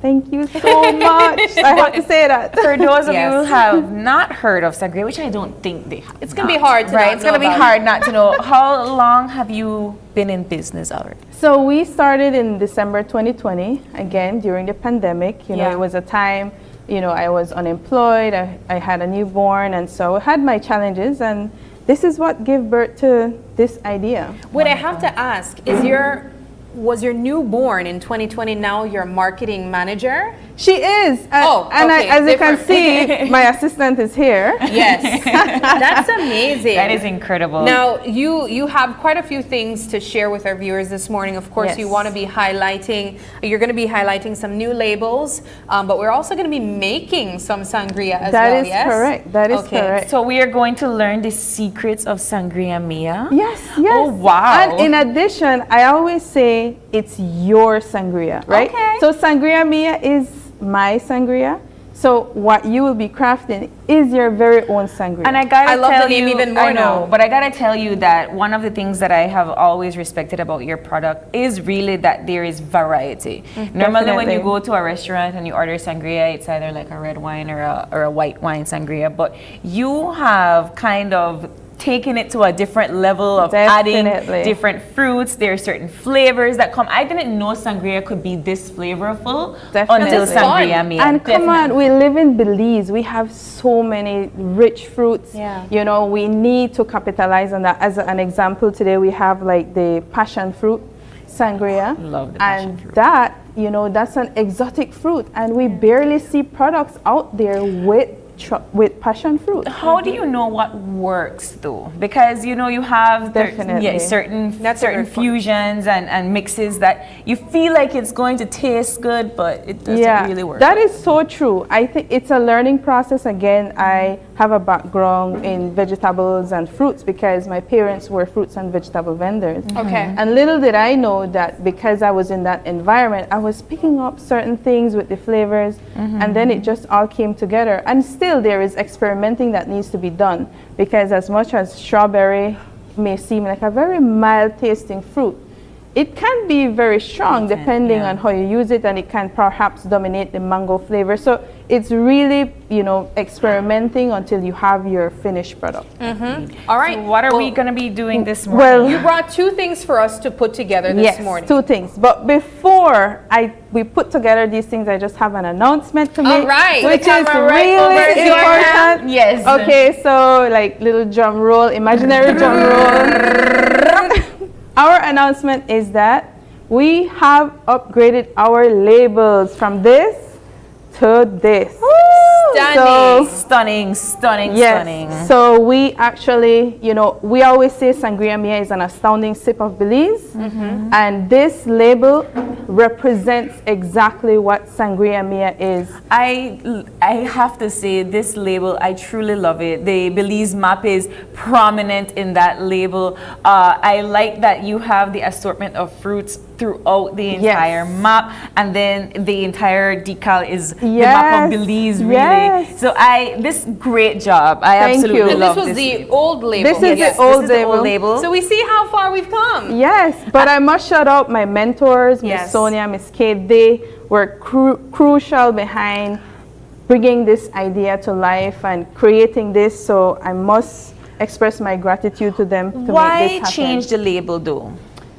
Thank you so much. I have to say that. For those of you who Yes. have not heard of Sangria, which I don't think they have. It's going to be hard to Right, not it's know going to be about. hard not to know. How long have you been in business already? So we started in December 2020, again, during the pandemic. You know, Yeah. it was a time, you know, I was unemployed, I had a newborn, and so I had my challenges, and this is what gave birth to this idea. Wait, I have to ask, was your newborn in 2020 now your marketing manager? She is. Oh, and okay, as you can different. see, my assistant is here. Yes, that's amazing. That is incredible. Now, you have quite a few things to share with our viewers this morning. Of course, Yes. you want to be you're going to be highlighting some new labels, but we're also going to be making some sangria as That well, is yes? correct. That is Okay. correct. So we are going to learn the secrets of Sangria Mia? Yes, yes. Oh, wow. And in addition, I always say it's your sangria, right? Okay. So Sangria Mia is my sangria. So what you will be crafting is your very own sangria. And I gotta I love the tell name you, even more I know, now. but I gotta tell you that one of the things that I have always respected about your product is really that there is variety. Normally, when you Definitely. go to a restaurant and you order sangria, it's either like a red wine or a white wine sangria. But you have kind of taken it to a different level of adding Definitely. different fruits. There are certain flavors that come. I didn't know sangria could be this flavorful Definitely. until It's Sangria fun. Mia. And come on, we live in Belize. We have so many rich fruits. Yeah. You know, we need to capitalize on that. As an example, today we have like the passion fruit sangria. Love the passion and fruit. that, you know, that's an exotic fruit. And we barely see products out there with passion fruit. How do you know what works though? Because you know you have Definitely. certain That's a certain great point. fusions and mixes that you feel like it's going to taste good, but it doesn't really work. That is so true. I think it's a learning process. Again, I have a background in vegetables and fruits because my parents were fruits and vegetable vendors. Okay. And little did I know that because I was in that environment, I was picking up certain things with the flavors, and then it just all came together. And still there is experimenting that needs to be done, because as much as strawberry may seem like a very mild tasting fruit, it can be very strong depending on how you use it, and it can perhaps dominate the mango flavor. So it's really, you know, experimenting until you have your finished product. All right. So what are we Well, going to be doing this morning? Well, You brought two things for us to put together this yes, morning. two things. But before we put together these things, I just have an announcement to make, All right. which is Camera right over really here. important. Yes. Okay, so like little drum roll, imaginary drum roll. Our announcement is that we have upgraded our labels from this to this. Stunning. Stunning, stunning, Yes. stunning. So we actually, you know, we always say Sangria Mia is an astounding sip of Belize. And this label represents exactly what Sangria Mia is. I have to say, this label, I truly love it. The Belize map is prominent in that label. I like that you have the assortment of fruits throughout the entire map, and then the entire decal is the map of Belize, really. Yes. So this great job. I Thank absolutely you. love This was this. the old label. This is Yes, the old this is the old label. label. So we see how far we've come. Yes, but I must shout out my mentors, Miss Yes. Sonia, Miss Kate. They were crucial behind bringing this idea to life and creating this. So I must express my gratitude to them to make Why this happen. change the label though?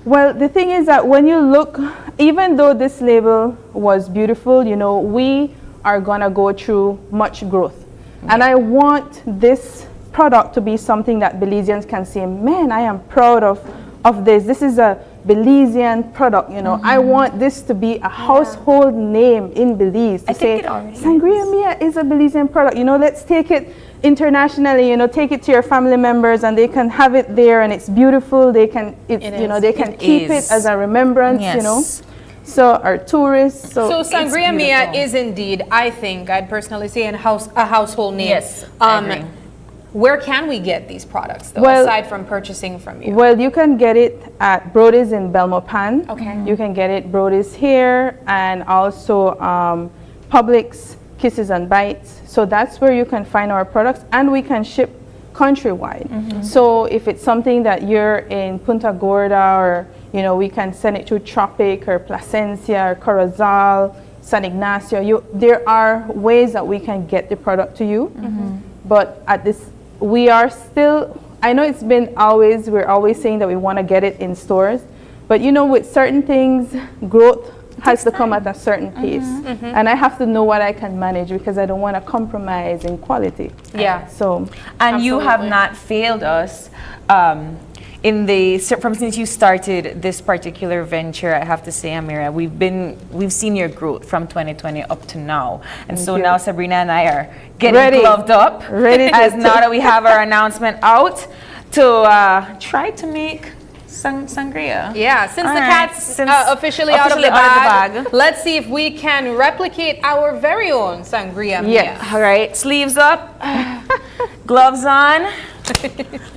Well, the thing is that when you look, even though this label was beautiful, you know, we are gonna go through much growth. And I want this product to be something that Belizeans can say, man, I am proud of this. This is a Belizean product, you know. I want this to be a household name in Belize. To say, Sangria Mia is a Belizean product. You know, let's take it internationally, you know, take it to your family members and they can have it there and it's beautiful. They can, you know, they can keep it as a remembrance, you know. So our tourists. So Sangria Mia is indeed, I think, I'd personally say, a household name. Yes, I agree. Where can we get these products, though, Well, aside from purchasing from you? Well, you can get it at Brody's in Belmopan. Okay. You can get it Brody's here and also Publix, Kisses and Bites. So that's where you can find our products, and we can ship countrywide. So if it's something that you're in Punta Gorda, or you know, we can send it to Tropic or Placencia or Corozal. San Ignacio. There are ways that we can get the product to you, but at this, we are still, I know it's been always, we're always saying that we want to get it in stores, but you know, with certain things, growth has to come at a certain pace. And I have to know what I can manage because I don't want to compromise in quality. Yeah. So, and you have not failed us from since you started this particular venture. I have to say, Amira, we've seen your growth from 2020 up to now, and so now Sabrina and I are getting gloved up, as now that we have our announcement out to try to make sangria. Yeah, since the cat's officially out of the bag, let's see if we can replicate our very own Sangria Mia. Yes. All right, sleeves up, gloves on.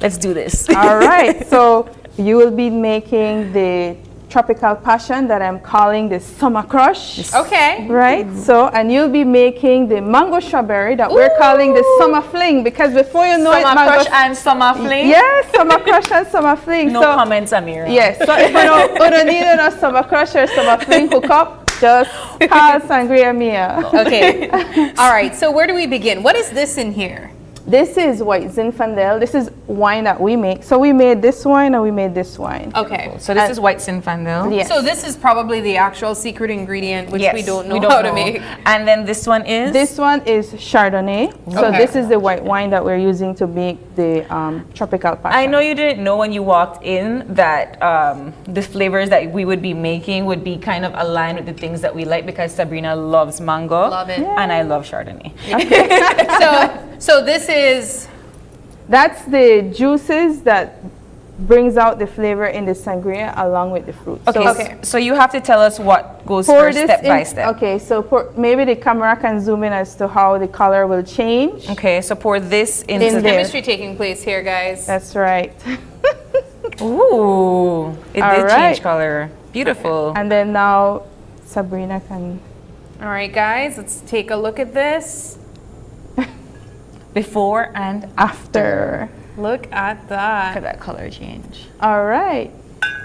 Let's do this. All right, so you will be making the tropical passion that I'm calling the summer crush. Okay. Right, so, and you'll be making the mango strawberry that we're calling the summer fling, because before you know summer crush and summer fling? Yes, summer crush and summer fling. No comments, Amira. Yes, so if you don't need a summer crush or summer fling hookup, just call Sangria Mia. Okay. All right, so where do we begin? What is this in here? This is white Zinfandel. This is wine that we make. So we made this wine and we made this wine. Okay. So this is white Zinfandel. Yes. So this is probably the actual secret ingredient, which we don't know how to make. And then this one is? This one is Chardonnay. So this is the white wine that we're using to make the tropical passion. I know you didn't know when you walked in that the flavors that we would be making would be kind of aligned with the things that we like, because Sabrina loves mango. Love it. And I love Chardonnay. So this is? That's the juices that brings out the flavor in the sangria along with the fruit. Okay, so you have to tell us what goes first step by step. Okay, so maybe the camera can zoom in as to how the color will change. Okay, so pour this into There's chemistry taking place here, guys. That's right. Ooh, it did change color. Beautiful. And then now Sabrina can. All right, guys, let's take a look at this. Before and after. Look at that. Look at that color change. All right.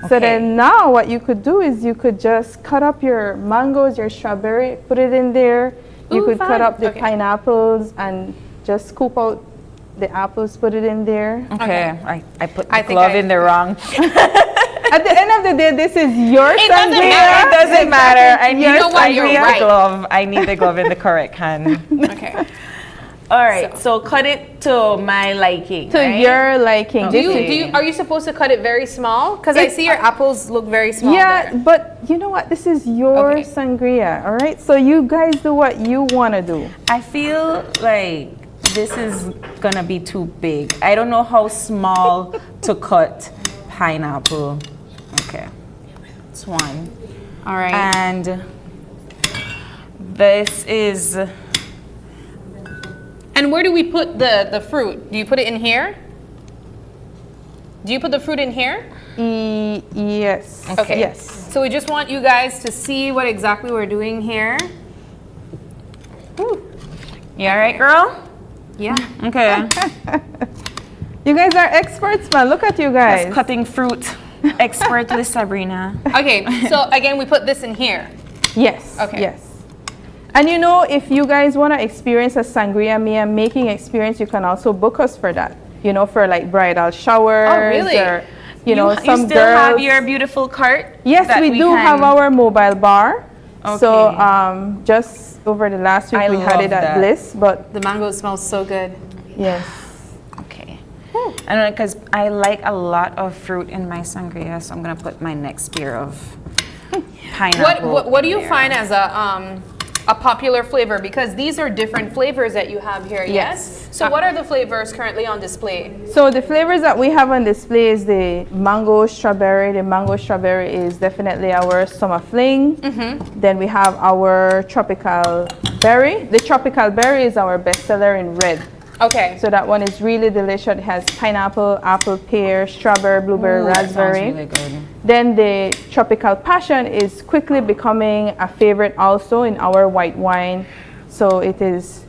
So then now what you could do is you could just cut up your mangoes, your strawberry, put it in there. You could cut up the pineapples and just scoop out the apples, put it in there. Okay. I put the glove in the wrong. At the end of the day, this is your sangria. It doesn't matter. I need the glove in the correct hand. Okay. All right, so cut it to my liking. To your liking. Are you supposed to cut it very small? Because I see your apples look very small. Yeah, there. but you know what? This is your sangria, all right? So you guys do what you want to do. I feel like this is going to be too big. I don't know how small to cut pineapple. Okay, it's one. All right. And this is... And where do we put the fruit? Do you put it in here? Do you put the fruit in here? Yes. Okay. Yes. So we just want you guys to see what exactly we're doing here. Woo. You all right, girl? Yeah. Okay. You guys are experts, man. Look at you guys. That's cutting fruit. Expertly, Sabrina. Okay. So again, we put this in here. Yes. Okay. Yes. And you know, if you guys want to experience a Sangria Mia making experience, you can also book us for that. You know, for like bridal showers. Oh, really? Or, you know, some you still girls. have your beautiful cart? Yes, we do have our mobile bar. Okay. So just over the last week, we had it at Bliss. But the mango smells so good. Yes. Okay. I don't know, because I like a lot of fruit in my sangria, so I'm going to put my next spear of pineapple. What do you find as a popular flavor? Because these are different flavors that you have here, yes? So what are the flavors currently on display? So the flavors that we have on display is the mango strawberry. The mango strawberry is definitely our summer fling. Then we have our tropical berry. The tropical berry is our bestseller in red. Okay. So that one is really delicious. It has pineapple, apple, pear, strawberry, blueberry, raspberry. That sounds really good. Then the tropical passion is quickly becoming a favorite also in our white wine. So it is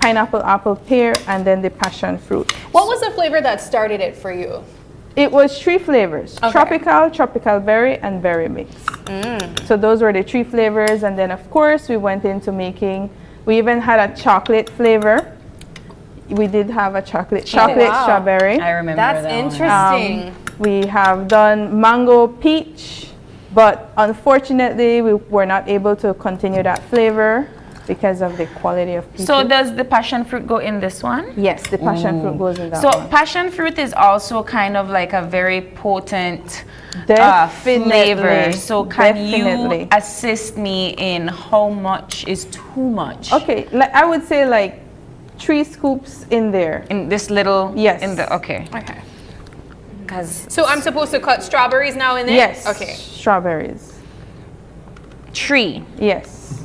pineapple, apple, pear, and then the passion fruit. What was the flavor that started it for you? It was 3 flavors, tropical, tropical berry, and berry mix. So those were the 3 flavors, and then of course we went into making, we even had a chocolate flavor. We did have a chocolate strawberry. I remember That's that interesting. We have done mango peach, but unfortunately we were not able to continue that flavor because of the quality of peaches. So does the passion fruit go in this one? Yes, the passion fruit goes in that So one. passion fruit is also kind of like a very potent Definitely. flavor. So can Definitely. you assist me in how much is too much? Okay, like I would say like 3 scoops in there. In this little, yes. In the, okay. Okay. Because So I'm supposed to cut strawberries now in there? Yes. Okay. Strawberries. 3. Yes.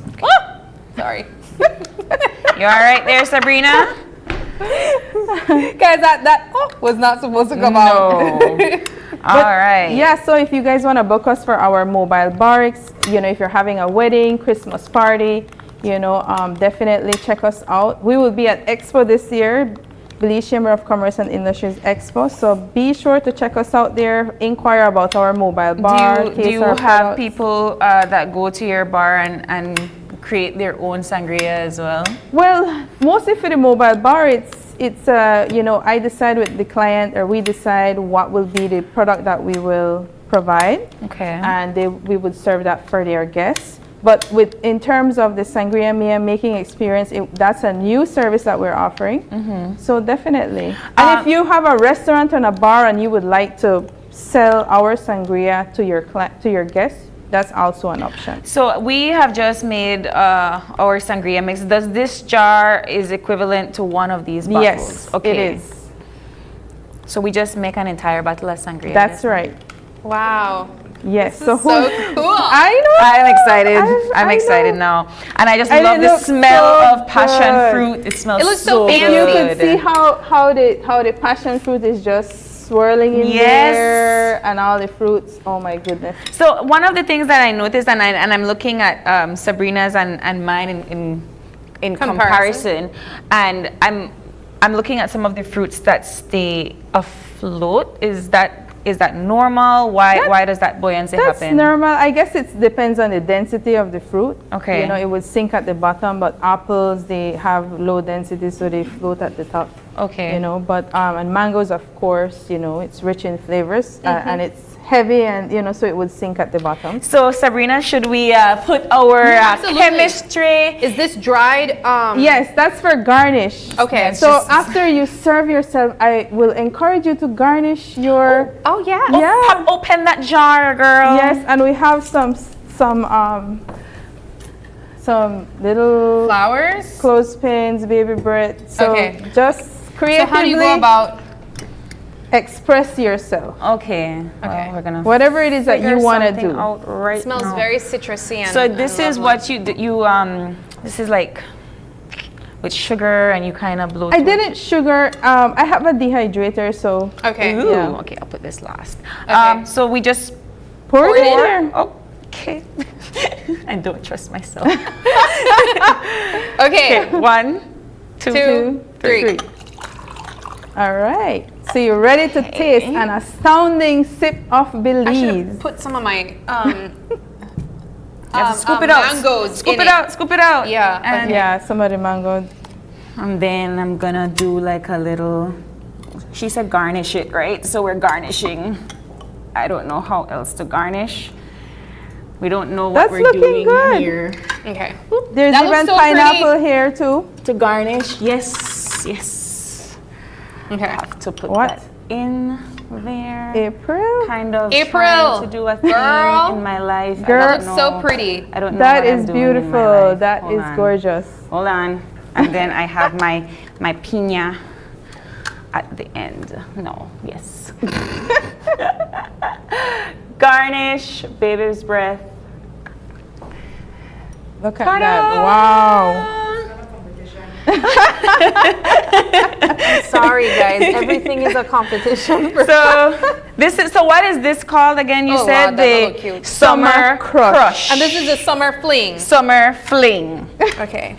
Sorry. You all right there, Sabrina? Guys, that was not supposed to come out. All right. Yeah, so if you guys want to book us for our mobile barracks, you know, if you're having a wedding, Christmas party, you know, definitely check us out. We will be at Expo this year, Belize Chamber of Commerce and Industries Expo. So be sure to check us out there. Inquire about our mobile bar. Do you have people that go to your bar and create their own sangria as well? Well, mostly for the mobile bar, it's you know, I decide with the client, or we decide what will be the product that we will provide. Okay. And we would serve that for their guests. But in terms of the Sangria Mia making experience, that's a new service that we're offering. So definitely. And if you have a restaurant and a bar and you would like to sell our sangria to your guests, that's also an option. So we have just made our sangria mix. Does this jar is equivalent to one of these bottles? Yes, okay. it is. So we just make an entire bottle of sangria. That's right. Wow. Yes. So cool. I know. I'm excited. I'm excited now. And I just love the smell of passion fruit. It smells It looks so fancy. You can see how the passion fruit is just swirling in there, and all the fruits. Oh my goodness. So one of the things that I noticed, and I'm looking at Sabrina's and mine in comparison, and I'm looking at some of the fruits that stay afloat. Is that normal? Why does that buoyancy happen? That's normal. I guess it depends on the density of the fruit. Okay. You know, it would sink at the bottom, but apples, they have low density, so they float at the top. Okay. You know, but and mangoes, of course, you know, it's rich in flavors, and it's heavy, and you know, so it would sink at the bottom. So Sabrina, should we put our chemistry? Is this dried? Yes, that's for garnish. Okay. So after you serve yourself, I will encourage you to garnish your. Oh yeah. Yeah. Open that jar, girl. Yes, and we have some little flowers, clothespins, baby bread. So just creatively. So how do you go about? Express yourself. Okay. Well, we're gonna whatever it is that you want to do. Right. It smells very citrusy. And so this is what you this is like with sugar, and you kind of blow. I didn't sugar. I have a dehydrator, so. Okay. Ooh, yeah. Okay, I'll put this last. Okay. So we just pour it in there. Okay. I don't trust myself. Okay. 1, 2, 3. All right. So you're ready to taste an astounding sip of Belize. I should have put some of my scoop it out. mangoes. Scoop it out. Scoop it out. Yeah. And yeah, some of the mango. And then I'm gonna do like a little. She said garnish it, right? So we're garnishing. I don't know how else to garnish. We don't know what we're doing good. here. Okay. There's That even looks so pineapple pretty. here too. To garnish, yes. Okay. I have to put that in there. April. Kind of April. trying to do a thing Girl. in my life. Girl. I That don't looks so know. pretty. I don't know That what is I'm doing in my beautiful. life. That Hold is on. gorgeous. Hold on. And then I have my piña at the end. No, yes. Garnish, baby's breath. Look at that. Wow. I'm sorry, guys. Everything is a competition. So what is this called again? You said wow, that's so the cute. summer crush. And this is the summer fling. Summer fling. Okay.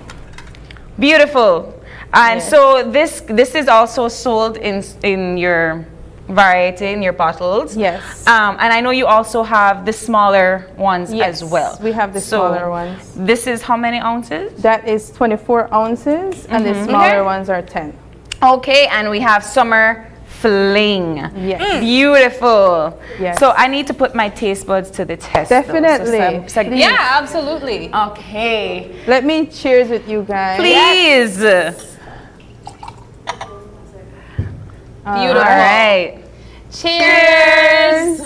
Beautiful. And so this is also sold in your variety in your bottles. Yes. And I know you also have the smaller ones as well. We have the smaller ones. This is how many ounces? That is 24 ounces, and the smaller ones are 10. Okay, and we have Summer Fling. Yes. Beautiful. Yes. So I need to put my taste buds to the test. Definitely. Yeah, absolutely. Okay. Let me cheers with you guys. Please. Beautiful. All right. Cheers.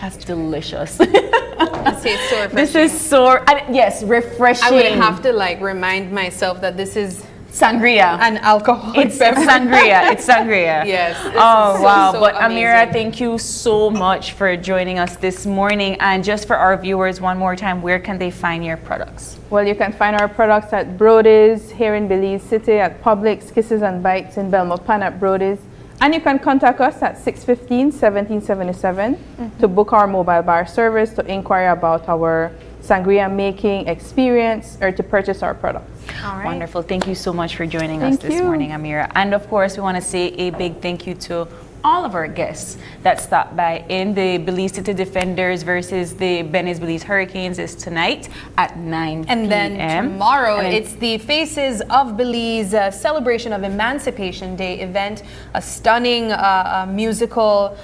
That's delicious. This tastes so refreshing. This is so, yes, refreshing. I would have to like remind myself that this is sangria. An alcoholic It's sangria. It's sangria. Yes. Oh, wow. So but amazing. Amira, thank you so much for joining us this morning. And just for our viewers, one more time, where can they find your products? Well, you can find our products at Brody's here in Belize City, at Publix, Kisses and Bites in Belmopan at Brody's. And you can contact us at 615-1777 to book our mobile bar service, to inquire about our sangria making experience, or to purchase our products. All right. Wonderful. Thank you so much for joining us this morning, Amira. And of course, we want to say a big thank you to all of our guests that stopped by in the Belize City Defenders versus the Belize Hurricanes is tonight at 9 p.m. And then tomorrow, it's the Faces of Belize celebration of Emancipation Day event, a stunning musical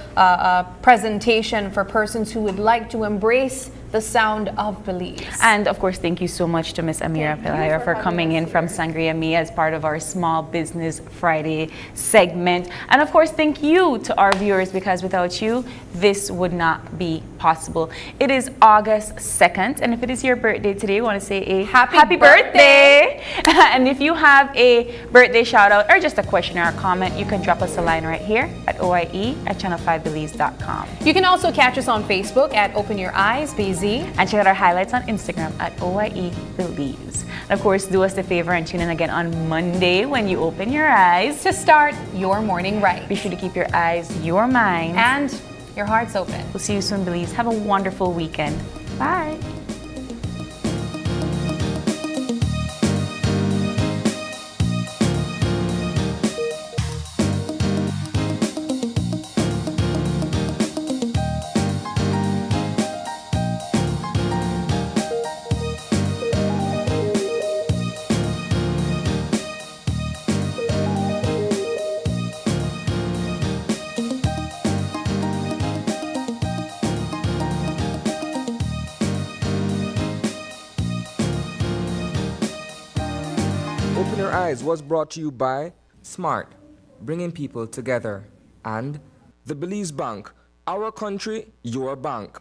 presentation for persons who would like to embrace the sound of Belize. And of course, thank you so much to Miss Amira Pelayo for coming in from Sangria Mia as part of our Small Business Friday segment. And of course, thank you to our viewers, because without you, this would not be possible. It is August 2nd, and if it is your birthday today, we want to say a happy birthday. And if you have a birthday shout out or just a question or a comment, you can drop us a line right here at oie@channel5belize.com. You can also catch us on Facebook at Open Your Eyes BZ. And check out our highlights on Instagram at OIE Belize. And of course, do us the favor and tune in again on Monday when you open your eyes to start your morning right. Be sure to keep your eyes, your mind, and your hearts open. We'll see you soon, Belize. Have a wonderful weekend. Bye. Open Your Eyes was brought to you by Smart, bringing people together, and the Belize Bank, our country, your bank.